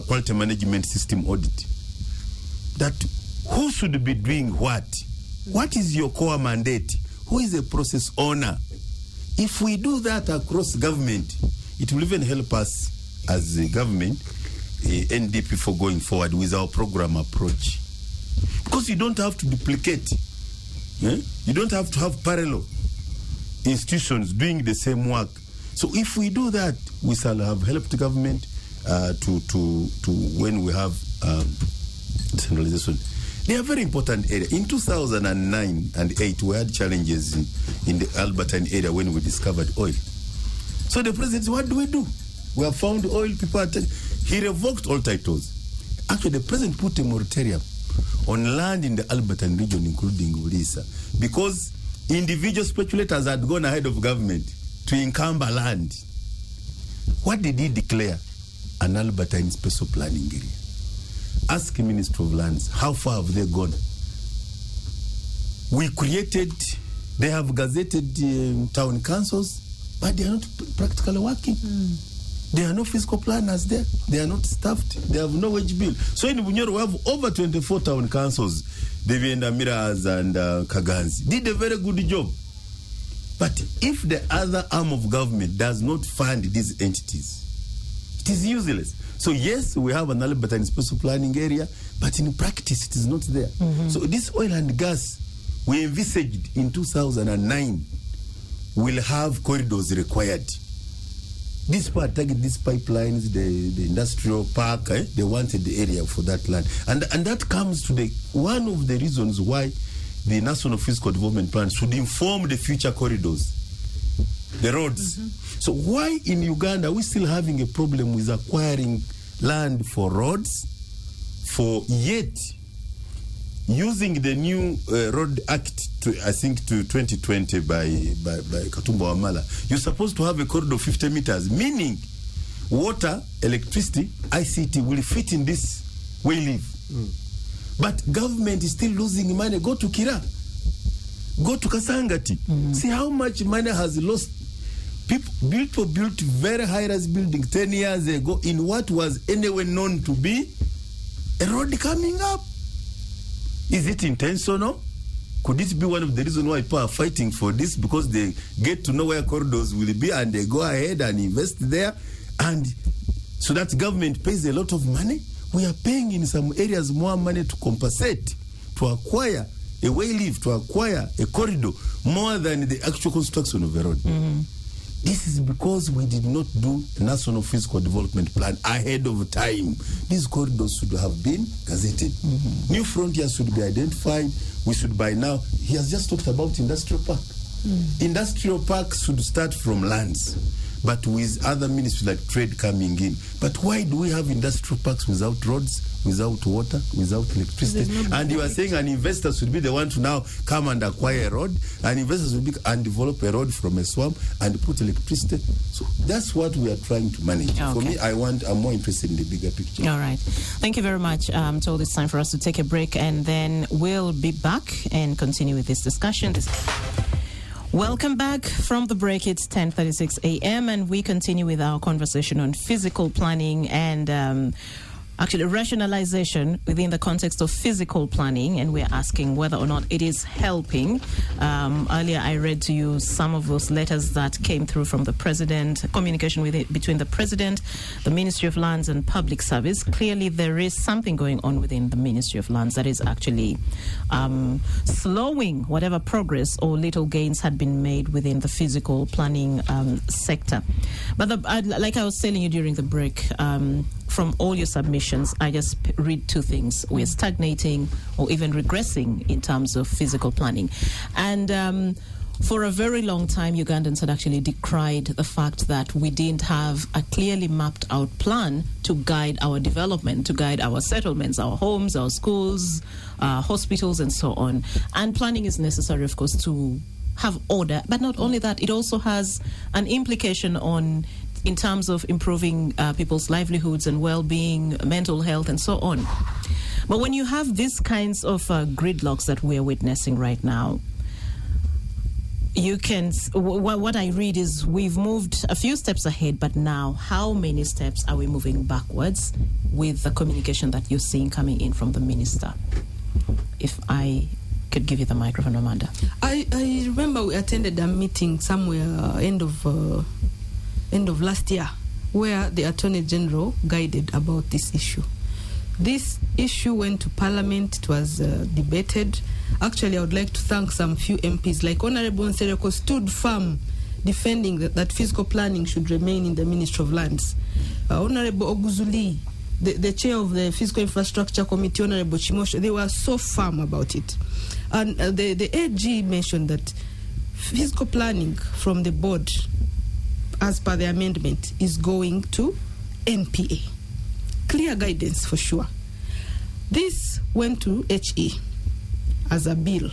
[SPEAKER 3] quality management system audit. That who should be doing what? What is your core mandate? Who is a process owner? If we do that across government, it will even help us as a government, NDP, for going forward with our program approach. Because you don't have to duplicate. You don't have to have parallel institutions doing the same work. So if we do that, we shall have helped the government to when we have decentralization. They are very important area. In 2009 and 8, we had challenges in the Albertine area when we discovered oil. So the president said, what do? We have found oil, people are he revoked all titles. Actually, the president put a moratorium on land in the Albertine region, including Ulisa, because individual speculators had gone ahead of government to encumber land. What did he declare? An Albertine special planning area. Ask the Ministry of Lands, how far have they gone? We created, they have gazetted town councils, but they are not practically working. There are no fiscal planners there. They are not staffed. They have no wage bill. So in Bunyoro, we have over 24 town councils. Devienda Miraz and Kaganzi did a very good job. But if the other arm of government does not fund these entities, it is useless. So yes, we have an Albertine special planning area, but in practice it is not there. So this oil and gas we envisaged in 2009 will have corridors required. This part, target these pipelines, the industrial park, they wanted the area for that land. And that comes to one of the reasons why the National Fiscal Development Plan should inform the future corridors, the roads. So why in Uganda are we still having a problem with acquiring land for roads, for yet using the new Road Act, I think to 2020 by Katumba Wamala, you're supposed to have a corridor of 50 meters, meaning water, electricity, ICT will fit in this where you live. But government is still losing money. Go to Kira, go to Kasangati. See how much money has lost. People built very high-rise buildings 10 years ago in what was anyway known to be a road coming up. Is it intentional? Could it be one of the reasons why people are fighting for this? Because they get to know where corridors will be and they go ahead and invest there. And so that government pays a lot of money. We are paying in some areas more money to compensate, to acquire a way live, to acquire a corridor, more than the actual construction of a road. Mm-hmm. This is because we did not do a national physical development plan ahead of time. These corridors should have been gazetted. Mm-hmm. New frontiers should be identified. We should by now, he has just talked about industrial park. Industrial parks should start from lands, but with other ministries like trade coming in. But why do we have industrial parks without roads, without water, without electricity? And you are saying an investor should be the one to now come and acquire a road, and investors will be and develop a road from a swamp and put electricity. So that's what we are trying to manage. Okay. For me, I'm more interested in the bigger picture.
[SPEAKER 1] All right. Thank you very much. So it's time for us to take a break, and then we'll be back and continue with this discussion. Welcome back from the break. It's 10:36 a.m. and we continue with our conversation on physical planning and actually rationalization within the context of physical planning, and we're asking whether or not it is helping. Earlier I read to you some of those letters that came through from the president, communication between the president, the Ministry of Lands and Public Service. Clearly there is something going on within the Ministry of Lands that is actually slowing whatever progress or little gains had been made within the physical planning sector. But like I was telling you during the break, from all your submissions, I just read two things. We're stagnating or even regressing in terms of physical planning. And for a very long time, Ugandans had actually decried the fact that we didn't have a clearly mapped out plan to guide our development, to guide our settlements, our homes, our schools, hospitals, and so on. And planning is necessary, of course, to have order. But not only that, it also has an implication in terms of improving people's livelihoods and well-being, mental health, and so on. But when you have these kinds of gridlocks that we're witnessing right now, you can. What I read is we've moved a few steps ahead, but now how many steps are we moving backwards with the communication that you're seeing coming in from the minister? If I could give you the microphone, Amanda.
[SPEAKER 4] I remember we attended a meeting somewhere end of last year where the Attorney General guided about this issue. This issue went to Parliament. It was debated. Actually, I would like to thank some few MPs, like Honorable Nsereko stood firm defending that physical planning should remain in the Ministry of Lands. Honorable Oguzuli, the chair of the Physical Infrastructure Committee, Honorable Chimosho, they were so firm about it. And the AG mentioned that physical planning from the board, as per the amendment, is going to NPA. Clear guidance for sure. This went to HE as a bill.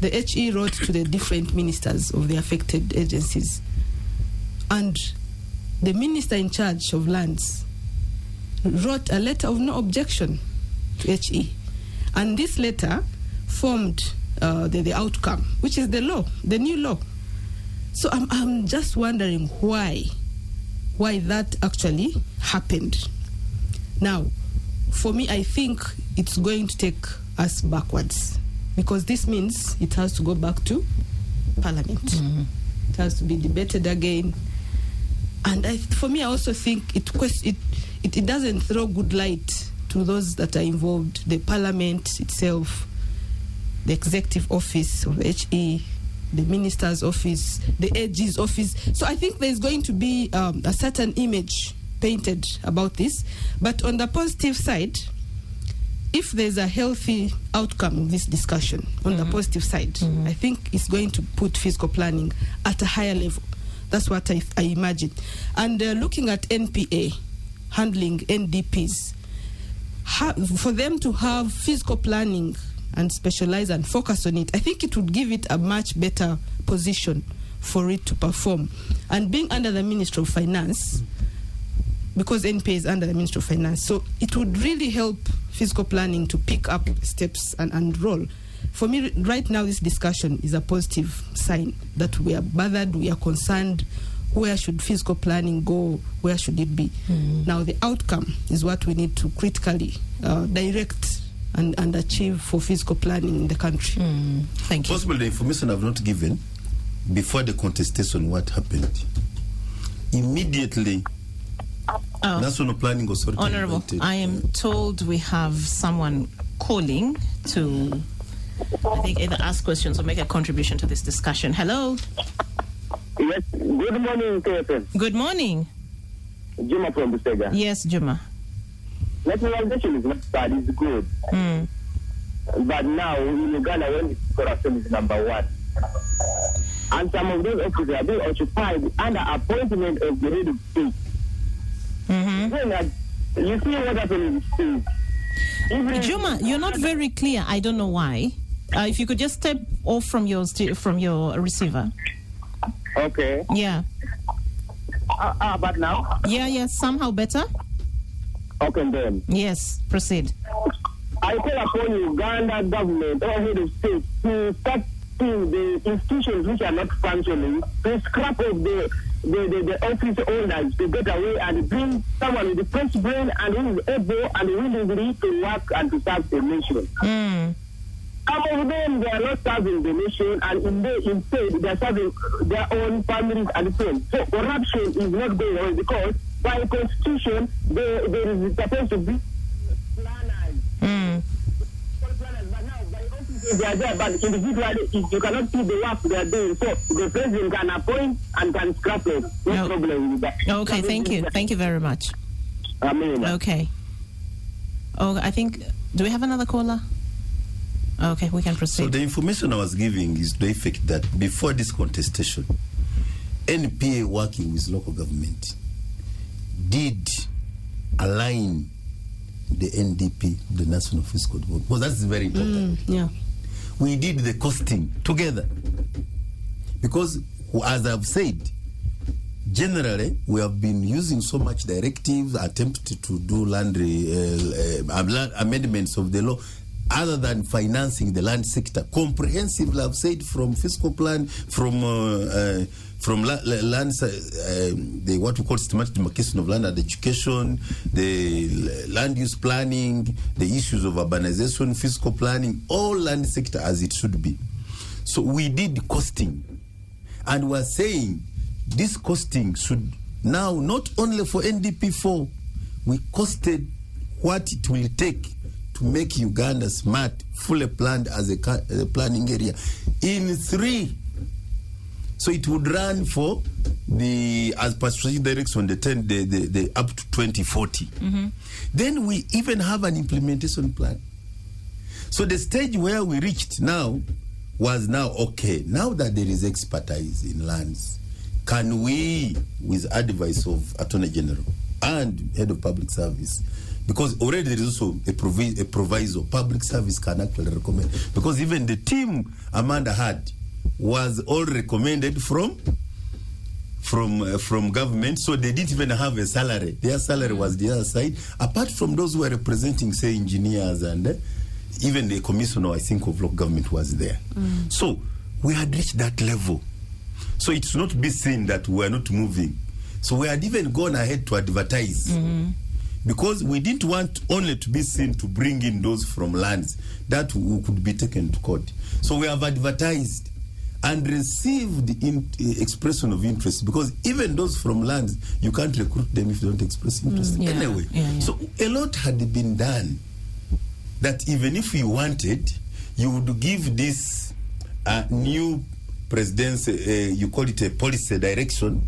[SPEAKER 4] The HE wrote to the different ministers of the affected agencies. And the minister in charge of lands wrote a letter of no objection to HE. And this letter formed the outcome, which is the law, the new law. So I'm just wondering why that actually happened. Now, for me, I think it's going to take us backwards, because this means it has to go back to Parliament. Mm-hmm. It has to be debated again. And for me, I also think it doesn't throw good light to those that are involved, the Parliament itself, the Executive Office of HE, the Minister's Office, the AG's office. So I think there's going to be a certain image painted about this. But on the positive side, if there's a healthy outcome in this discussion, on the positive side, I think it's going to put physical planning at a higher level. That's what I imagine. And looking at NPA, handling NDPs, for them to have physical planning and specialize and focus on it, I think it would give it a much better position for it to perform. And being under the Ministry of Finance, because NPA is under the Ministry of Finance, so it would really help physical planning to pick up steps and roll. For me, right now, this discussion is a positive sign that we are bothered, we are concerned. Where should physical planning go? Where should it be? Now, the outcome is what we need to critically direct and achieve for physical planning in the country.
[SPEAKER 1] Thank you.
[SPEAKER 3] Possibly the information I've not given before the contestation, what happened. Immediately, National Planning Authority.
[SPEAKER 1] Honorable, I am told we have someone calling to, I think, either ask questions or make a contribution to this discussion. Hello.
[SPEAKER 5] Yes, good morning, KFM.
[SPEAKER 1] Good morning.
[SPEAKER 5] Juma from Busega.
[SPEAKER 1] Yes, Juma.
[SPEAKER 5] Nationalization is not bad, it's good. But now in Uganda, when corruption is number one, and some of those offices are being occupied under appointment of the head of state. Then, you see what happened in the state.
[SPEAKER 1] Juma, you're not very clear. I don't know why. If you could just step off from your receiver.
[SPEAKER 5] Okay.
[SPEAKER 1] Yeah.
[SPEAKER 5] But now?
[SPEAKER 1] Yeah, somehow better.
[SPEAKER 5] Okay, then.
[SPEAKER 1] Yes, proceed.
[SPEAKER 5] I call upon Uganda government or head of state to start seeing the institutions which are not functioning, to scrap off the office owners to get away and bring someone with the fresh brain and who is able and willing to work and to serve the nation. Some of them, they are not serving the nation, and instead they are serving their own families and friends. So corruption is not going on because by constitution there is supposed to be planners. But now by offices they are there, but individually you cannot see the work they are doing. So the president can appoint and can scrap it. No problem with that.
[SPEAKER 1] Okay, thank you. Thank you very much.
[SPEAKER 5] Amen.
[SPEAKER 1] Okay. Oh, I think, do we have another caller? Okay, we can proceed.
[SPEAKER 3] So the information I was giving is to the effect that before this contestation, NPA working with local government did align the NDP, the National Fiscal Board, because that's very important. We did the costing together. Because, as I've said, generally, we have been using so much directives, attempted to do amendments of the law, other than financing the land sector comprehensively. I've said from fiscal plan, from land, the what we call systematic demarcation of land and education, the land use planning, the issues of urbanization, fiscal planning, all land sector as it should be. So we did costing, and we're saying this costing should now not only for NDP4, we costed what it will take to make Uganda smart, fully planned as a planning area in 3. So it would run for as per strategic direction, the up to 2040. Then we even have an implementation plan. So the stage where we reached now was now, okay, now that there is expertise in lands, can we, with advice of Attorney General and Head of Public Service, because already there is also a proviso, public service can actually recommend. Because even the team Amanda had was all recommended from government, so they didn't even have a salary. Their salary was the other side. Apart from those who were representing, say, engineers and even the commissioner, I think, of local government was there. So we had reached that level. So it should not be seen that we are not moving. So we had even gone ahead to advertise. Because we didn't want only to be seen to bring in those from lands that could be taken to court. So we have advertised and received expression of interest, because even those from lands, you can't recruit them if you don't express interest. Anyway, so a lot had been done that even if you wanted, you would give this new presidency, you call it a policy direction,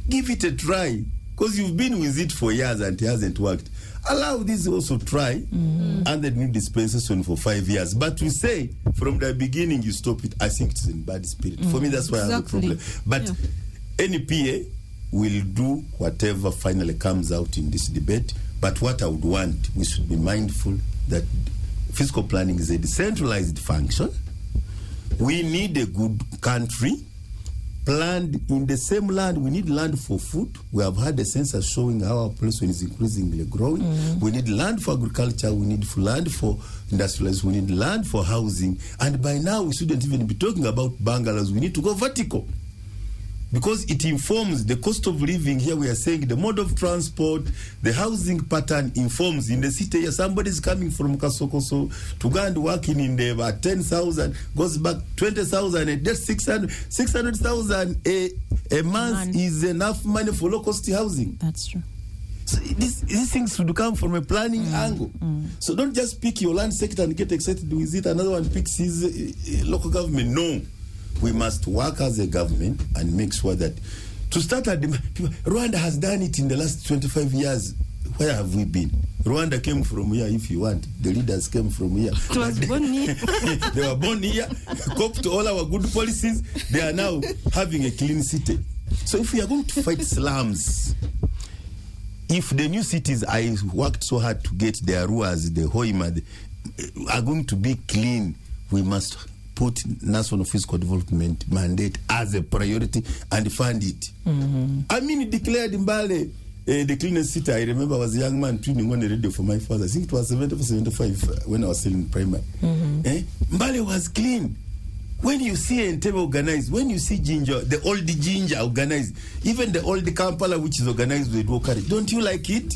[SPEAKER 3] give it a try. Because you've been with it for years and it hasn't worked. Allow this also try and the new dispensation for 5 years. But we say from the beginning you stop it, I think it's in bad spirit. For me, that's why I have a problem. But NPA will do whatever finally comes out in this debate. But what I would want, we should be mindful that fiscal planning is a decentralized function. We need a good country planned in the same land. We need land for food. We have had a census showing how our population is increasingly growing. We need land for agriculture. We need land for industrialization. We need land for housing. And by now, we shouldn't even be talking about bungalows. We need to go vertical. because it informs the cost of living. Here we are saying the mode of transport, the housing pattern informs. In the city here, somebody is coming from Kasokoso to go and working in there at 10,000, goes back 20,000, and that's 600,000 a month is enough money for low cost housing.
[SPEAKER 1] That's true.
[SPEAKER 3] So these things should come from a planning angle. So don't just pick your land sector and get excited with it. Another one picks his local government. No. We must work as a government and make sure that to start at Rwanda has done it in the last 25 years. Where have we been? Rwanda came from here, if you want. The leaders came from here. They were born here, copied all our good policies. They are now having a clean city. So if we are going to fight slums, if the new cities I worked so hard to get, the Aruas, the Hoima, are going to be clean, we must put national fiscal development mandate as a priority and fund it. I mean, it declared Mbale the cleanest city. I remember I was a young man tuning on the radio for my father. I think it was 75 when I was still in primary. Mbale was clean. When you see Entebbe organized, when you see Ginger, the old Ginger organized, even the old Kampala, which is organized with Wokari, don't you like it?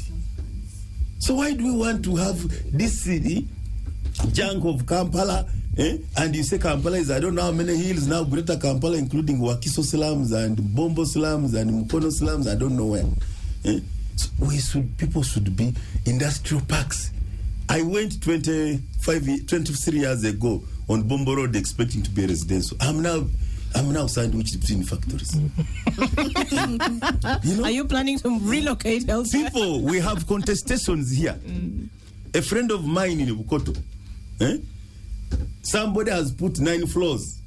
[SPEAKER 3] So why do we want to have this city, junk of Kampala, and you say Kampala is, I don't know how many hills now, Greater Kampala, including Wakiso slums and Bombo slums and Mukono slums, I don't know where. So people should be industrial parks. I went 23 years ago on Bombo Road expecting to be residential. I'm now sandwiched between factories. You know?
[SPEAKER 1] Are you planning to relocate elsewhere?
[SPEAKER 3] People, we have contestations here. A friend of mine in Bukoto, somebody has put 9 floors.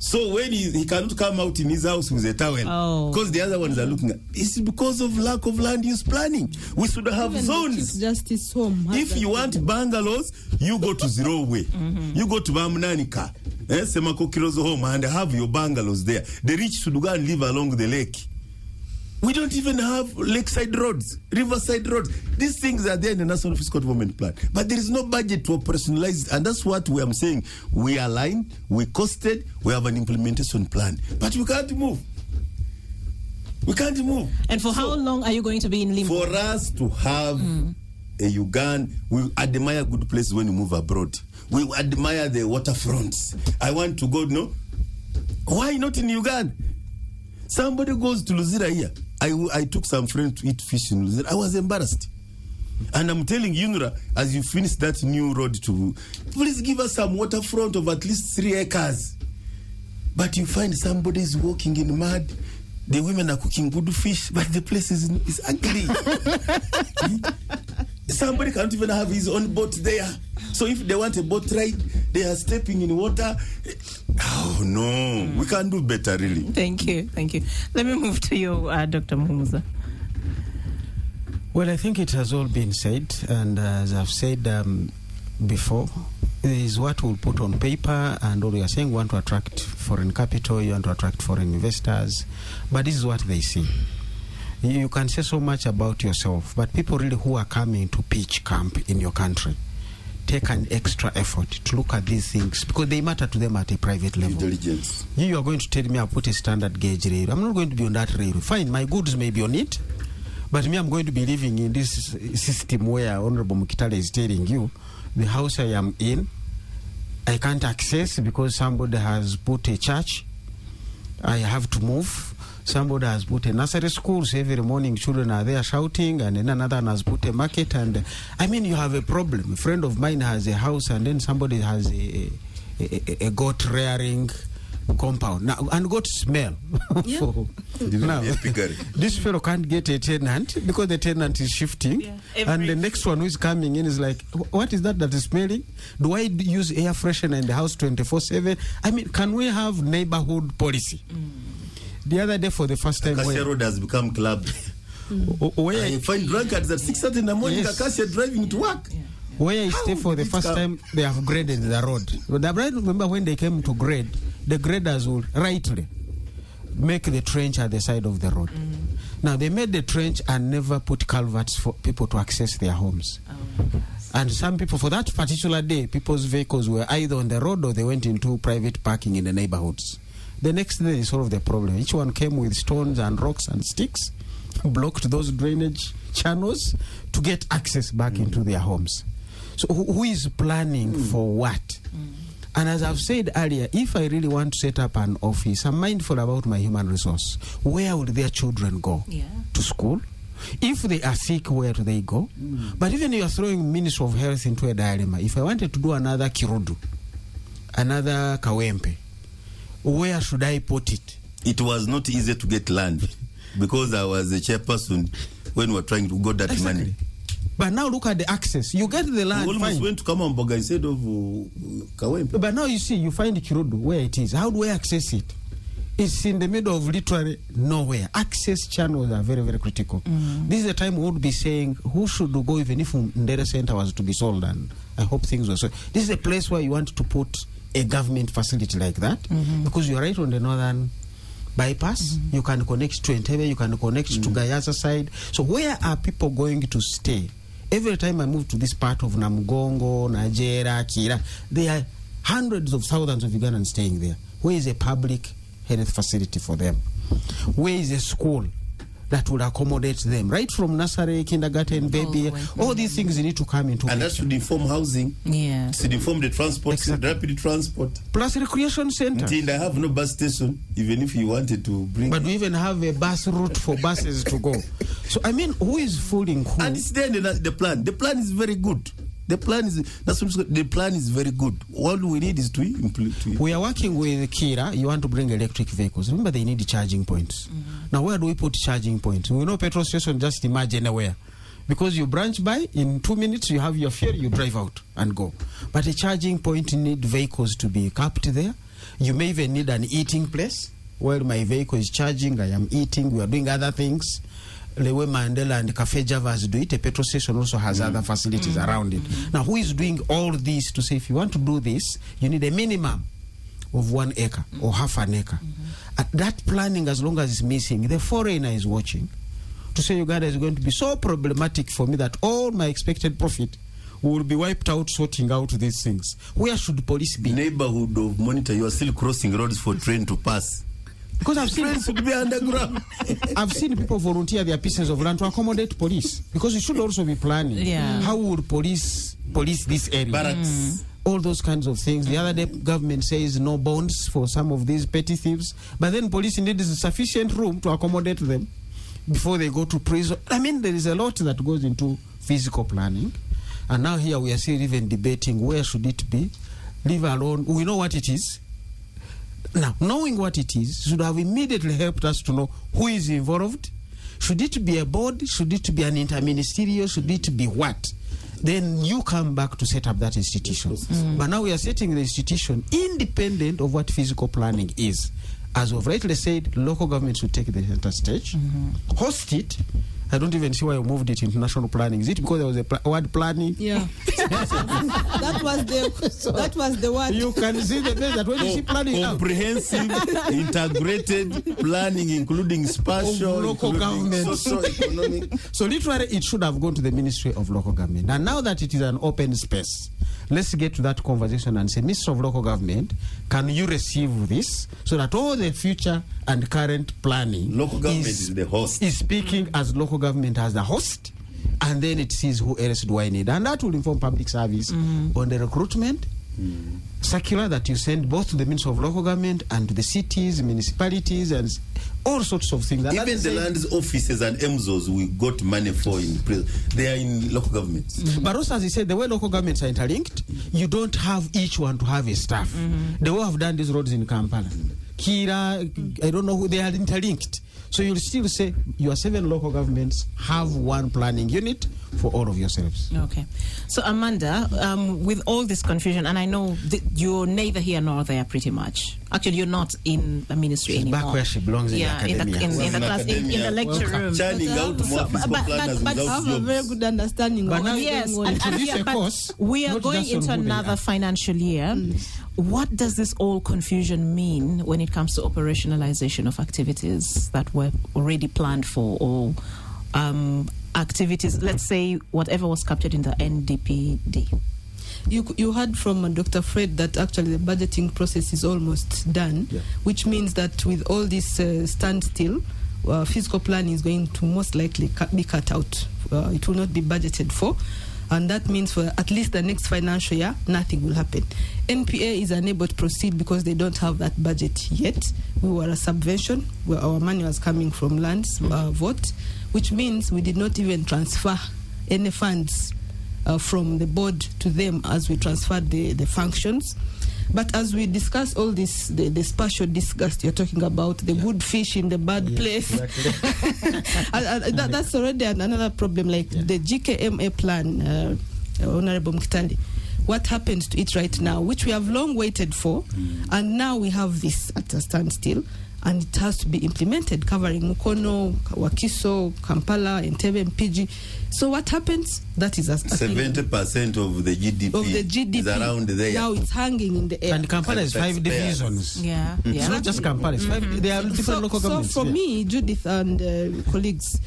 [SPEAKER 3] So when he cannot come out in his house with a towel, because the other ones are looking at, it's because of lack of land use planning. We should have even zones.
[SPEAKER 4] Justice Home.
[SPEAKER 3] If you want bungalows, you go to Zero Way. You go to Bamnanika, Semako Kirozo Home, and have your bungalows there. The rich should go and live along the lake. We don't even have lakeside roads, riverside roads. These things are there in the National Fiscal Development Plan. But there is no budget to operationalize it. And that's what we are saying. We aligned, we costed, we have an implementation plan. But we can't move. We can't move.
[SPEAKER 1] And for how long are you going to be in limbo?
[SPEAKER 3] For us to have a Uganda, we admire good places when you move abroad. We admire the waterfronts. I want to go, no? Why not in Uganda? Somebody goes to Luzira here. I took some friends to eat fish in Luzira. I was embarrassed. And I'm telling UNRWA, as you finish that new road to, please give us some waterfront of at least 3 acres. But you find somebody is walking in mud. The women are cooking good fish, but the place is ugly. Somebody can't even have his own boat there. So if they want a boat ride, they are stepping in water. Oh, no. We can do better, really.
[SPEAKER 1] Thank you. Let me move to you, Dr. Muhumuza.
[SPEAKER 2] Well, I think it has all been said, and as I've said before, is what we'll put on paper, and all we are saying, we want to attract foreign capital, you want to attract foreign investors, but this is what they see. You can say so much about yourself, but people really who are coming to pitch camp in your country take an extra effort to look at these things because they matter to them at a private level.
[SPEAKER 3] Intelligence.
[SPEAKER 2] You are going to tell me I'll put a standard gauge rail. I'm not going to be on that rail. Fine, my goods may be on it, but me, I'm going to be living in this system where Honorable Mukitale is telling you the house I am in, I can't access because somebody has put a church. I have to move. Somebody has put a nursery school, so every morning children are there shouting, and then another one has put a market. And I mean, you have a problem. A friend of mine has a house, and then somebody has a goat rearing compound. Now, and goat smell.
[SPEAKER 1] Yeah.
[SPEAKER 2] Now, this fellow can't get a tenant because the tenant is shifting. Yeah. And the next one who is coming in is like, what is that is smelling? Do I use air freshener in the house 24/7? I mean, can we have neighborhood policy? The other day, for the first time,
[SPEAKER 3] Acacia Road has become club.
[SPEAKER 2] Where
[SPEAKER 3] I find drunkards at 6:30 in the morning, yes. Acacia driving to work.
[SPEAKER 1] Yeah.
[SPEAKER 2] Where I stay for the first time, they have graded the road. But I remember when they came to grade, the graders would rightly make the trench at the side of the road. Now, they made the trench and never put culverts for people to access their homes. And some people, for that particular day, people's vehicles were either on the road or they went into private parking in the neighborhoods. The next day they solved the problem. Each one came with stones and rocks and sticks, blocked those drainage channels to get access back into their homes. So who is planning for what? And as I've said earlier, if I really want to set up an office, I'm mindful about my human resource. Where would their children go? To school? If they are sick, where do they go? But even you are throwing Ministry of Health into a dilemma. If I wanted to do another Kirudu, another Kawempe, where should I put it?
[SPEAKER 3] It was not easy to get land because I was a chairperson when we were trying to get that money.
[SPEAKER 2] But now look at the access. You get the land.
[SPEAKER 3] We almost went to Kamamboga instead of Kawempe.
[SPEAKER 2] But now you see, you find Kirudu where it is. How do I access it? It's in the middle of literally nowhere. Access channels are very, very critical. This is the time we would be saying who should go even if Ndera Center was to be sold, and I hope things were so. This is a place where you want to put a government facility like that because you're right on the northern bypass. You can connect to Entebbe, you can connect to Gayaza side. So where are people going to stay? Every time I move to this part of Namugongo, Nigeria, Kira, there are hundreds of thousands of Ugandans staying there. Where is a public health facility for them? Where is a school that would accommodate them? Right from nursery, kindergarten, baby, all these things need to come into
[SPEAKER 3] and that should inform housing.
[SPEAKER 1] Yeah.
[SPEAKER 3] Should inform the transport, rapid transport.
[SPEAKER 2] Plus recreation center.
[SPEAKER 3] Until I have no bus station, even if you wanted to bring.
[SPEAKER 2] But we even have a bus route for buses to go. So I mean, who is fooling who?
[SPEAKER 3] And it's then the plan. The plan is very good. The plan is very good. All we need is to implement.
[SPEAKER 2] We are working with Kira. You want to bring electric vehicles. Remember, they need charging points. Now, where do we put charging points? We know petrol station, just imagine where. Because you branch by, in 2 minutes, you have your fuel, you drive out and go. But a charging point need vehicles to be kept there. You may even need an eating place. While my vehicle is charging, I am eating, we are doing other things. The way Mandela and Cafe Javas do it, a petrol station also has other facilities around it. Now, who is doing all this to say, if you want to do this, you need a minimum of 1 acre or half an acre? That planning, as long as it's missing, the foreigner is watching to say Uganda is going to be so problematic for me that all my expected profit will be wiped out sorting out these things. Where should police be?
[SPEAKER 3] Neighborhood of monitor, you are still crossing roads for train to pass.
[SPEAKER 2] Because I've seen
[SPEAKER 3] trains should be underground.
[SPEAKER 2] I've seen people volunteer their pieces of land to accommodate police, because it should also be planning. How would police this area?
[SPEAKER 3] Barracks.
[SPEAKER 2] All those kinds of things. The other day, government says no bonds for some of these petty thieves, but then police needs sufficient room to accommodate them before they go to prison. I mean, there is a lot that goes into physical planning, and now here we are still even debating where should it be. Leave alone, we know what it is. Now, knowing what it is should have immediately helped us to know who is involved. Should it be a board? Should it be an interministerial? Should it be what? Then you come back to set up that institution. But now we are setting the institution independent of what physical planning is. As we've rightly said, local government should take the center stage, host it. I don't even see why you moved it into national planning. Is it because there was a word planning?
[SPEAKER 4] Yeah. that was the word.
[SPEAKER 2] You can see the best that when you see planning
[SPEAKER 3] comprehensive, integrated planning, including spatial,
[SPEAKER 2] local government,
[SPEAKER 3] socio-economic.
[SPEAKER 2] So literally, it should have gone to the Ministry of Local Government. And now that it is an open space, let's get to that conversation and say, Minister of Local Government, can you receive this so that all the future and current planning,
[SPEAKER 3] local government is the host,
[SPEAKER 2] is speaking as local government as the host, and then it sees who else do I need, and that will inform public service on the recruitment circular that you send both to the Ministry of Local Government and to the cities, municipalities, and all sorts of things. And
[SPEAKER 3] even the land offices and MZOs we got money for in prison, they are in local governments.
[SPEAKER 2] But also, as he said, the way local governments are interlinked, you don't have each one to have a staff. They will have done these roads in Kampala, Kira, I don't know who, they are interlinked. So you'll still say your 7 local governments have one planning unit for all of yourselves.
[SPEAKER 1] Okay. So Amanda, with all this confusion, and I know you're neither here nor there pretty much. Actually, you're not in the ministry
[SPEAKER 2] She's
[SPEAKER 1] anymore.
[SPEAKER 2] back where she belongs in the academia.
[SPEAKER 1] In the class, in the lecture room.
[SPEAKER 3] Churning out more fiscal planners
[SPEAKER 4] but I
[SPEAKER 3] without
[SPEAKER 4] have a very
[SPEAKER 3] jobs.
[SPEAKER 4] good understanding
[SPEAKER 2] But
[SPEAKER 4] of
[SPEAKER 2] now
[SPEAKER 1] yes, we are going into another financial year. What does this all confusion mean when it comes to operationalization of activities that were already planned for, or activities, let's say, whatever was captured in the NDPD?
[SPEAKER 4] You heard from Dr. Fred that actually the budgeting process is almost done, which means that with all this standstill, fiscal planning is going to most likely be cut out. It will not be budgeted for. And that means for at least the next financial year, nothing will happen. NPA is unable to proceed because they don't have that budget yet. We were a subvention where our money was coming from lands vote, which means we did not even transfer any funds from the board to them as we transferred the functions. But as we discuss all this, the spatial disgust you're talking about, the good fish in the bad place, exactly. That's already another problem. Like the GKMA plan, Honorable Mkitali, what happens to it right now, which we have long waited for, and now we have this at a standstill, and it has to be implemented, covering Mukono, Wakiso, Kampala, Entebbe, Mpigi. So what happens? That is
[SPEAKER 3] 70% of the GDP is around there.
[SPEAKER 4] Now it's hanging in the air.
[SPEAKER 2] And Kampala is 5 divisions.
[SPEAKER 1] Yeah.
[SPEAKER 2] It's not just Kampala. It's 5. There are different local governments.
[SPEAKER 4] So for me, Judith and colleagues,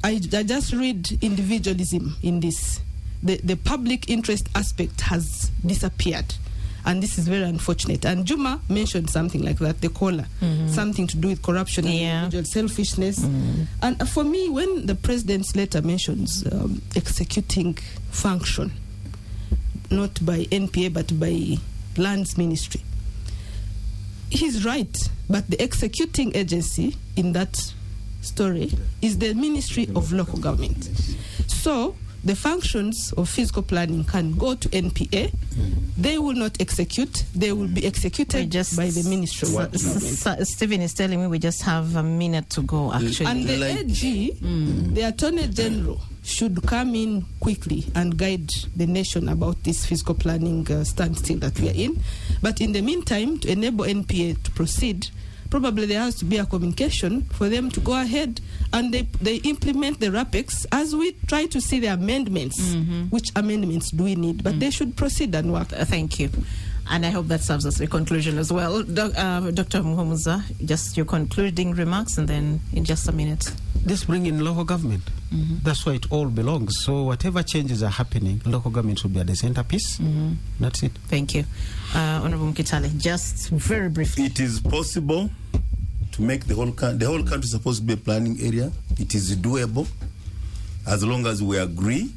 [SPEAKER 4] I just read individualism in this. The public interest aspect has disappeared. And this is very unfortunate. And Juma mentioned something like that, the caller, something to do with corruption and individual selfishness. And for me, when the president's letter mentions executing function, not by NPA but by Lands Ministry, he's right. But the executing agency in that story is the Ministry of Local Government. So the functions of fiscal planning can go to NPA. They will not execute. They will be executed by the Ministry of Local Government.
[SPEAKER 1] Stephen is telling me we just have a minute to go, actually.
[SPEAKER 4] And the AG, the Attorney General, should come in quickly and guide the nation about this fiscal planning standstill that we are in. But in the meantime, to enable NPA to proceed, probably there has to be a communication for them to go ahead and they implement the RAPEX as we try to see the amendments. Which amendments do we need? But they should proceed and work.
[SPEAKER 1] Thank you. And I hope that serves as a conclusion as well. Dr. Muhomuza, just your concluding remarks, and then in just a minute.
[SPEAKER 2] Let's bring in local government. That's where it all belongs. So whatever changes are happening, local government will be at the centerpiece. That's it.
[SPEAKER 1] Thank you. Honorable Mkitale, just very briefly.
[SPEAKER 3] It is possible to make the whole country supposed to be a planning area. It is doable as long as we agree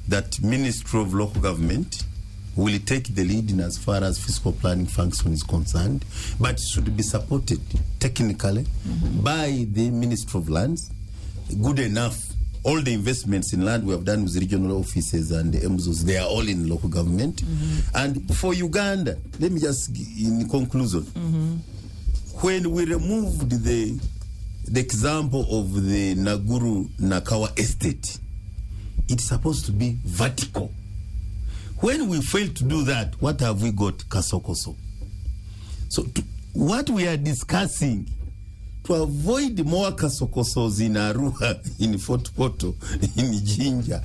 [SPEAKER 3] that Ministry of Local Government will take the lead in as far as fiscal planning function is concerned, but should be supported technically by the Ministry of Lands. Good enough. All the investments in land we have done with regional offices and the MZOs, they are all in local government. And for Uganda, let me just, in conclusion, when we removed the example of the Naguru Nakawa estate, it's supposed to be vertical. When we fail to do that, what have we got? Kasokoso. So what we are discussing, to avoid more kasokosos in Arua, in Fort Porto, in Jinja,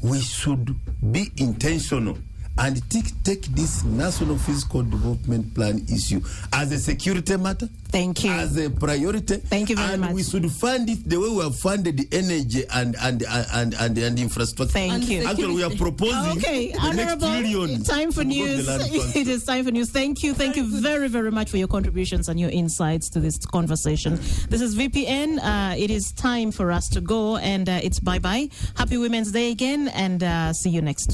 [SPEAKER 3] we should be intentional and take this National Fiscal Development Plan issue as a security matter.
[SPEAKER 1] Thank you.
[SPEAKER 3] As a priority.
[SPEAKER 1] Thank you very much.
[SPEAKER 3] And we should fund it the way we have funded the energy and infrastructure.
[SPEAKER 1] Thank you.
[SPEAKER 3] Actually, we are proposing the next trillion.
[SPEAKER 1] Time for news. It is time for news. Thank you. Thank you very, very much for your contributions and your insights to this conversation. This is VPN. It is time for us to go, and it's bye-bye. Happy Women's Day again, and see you next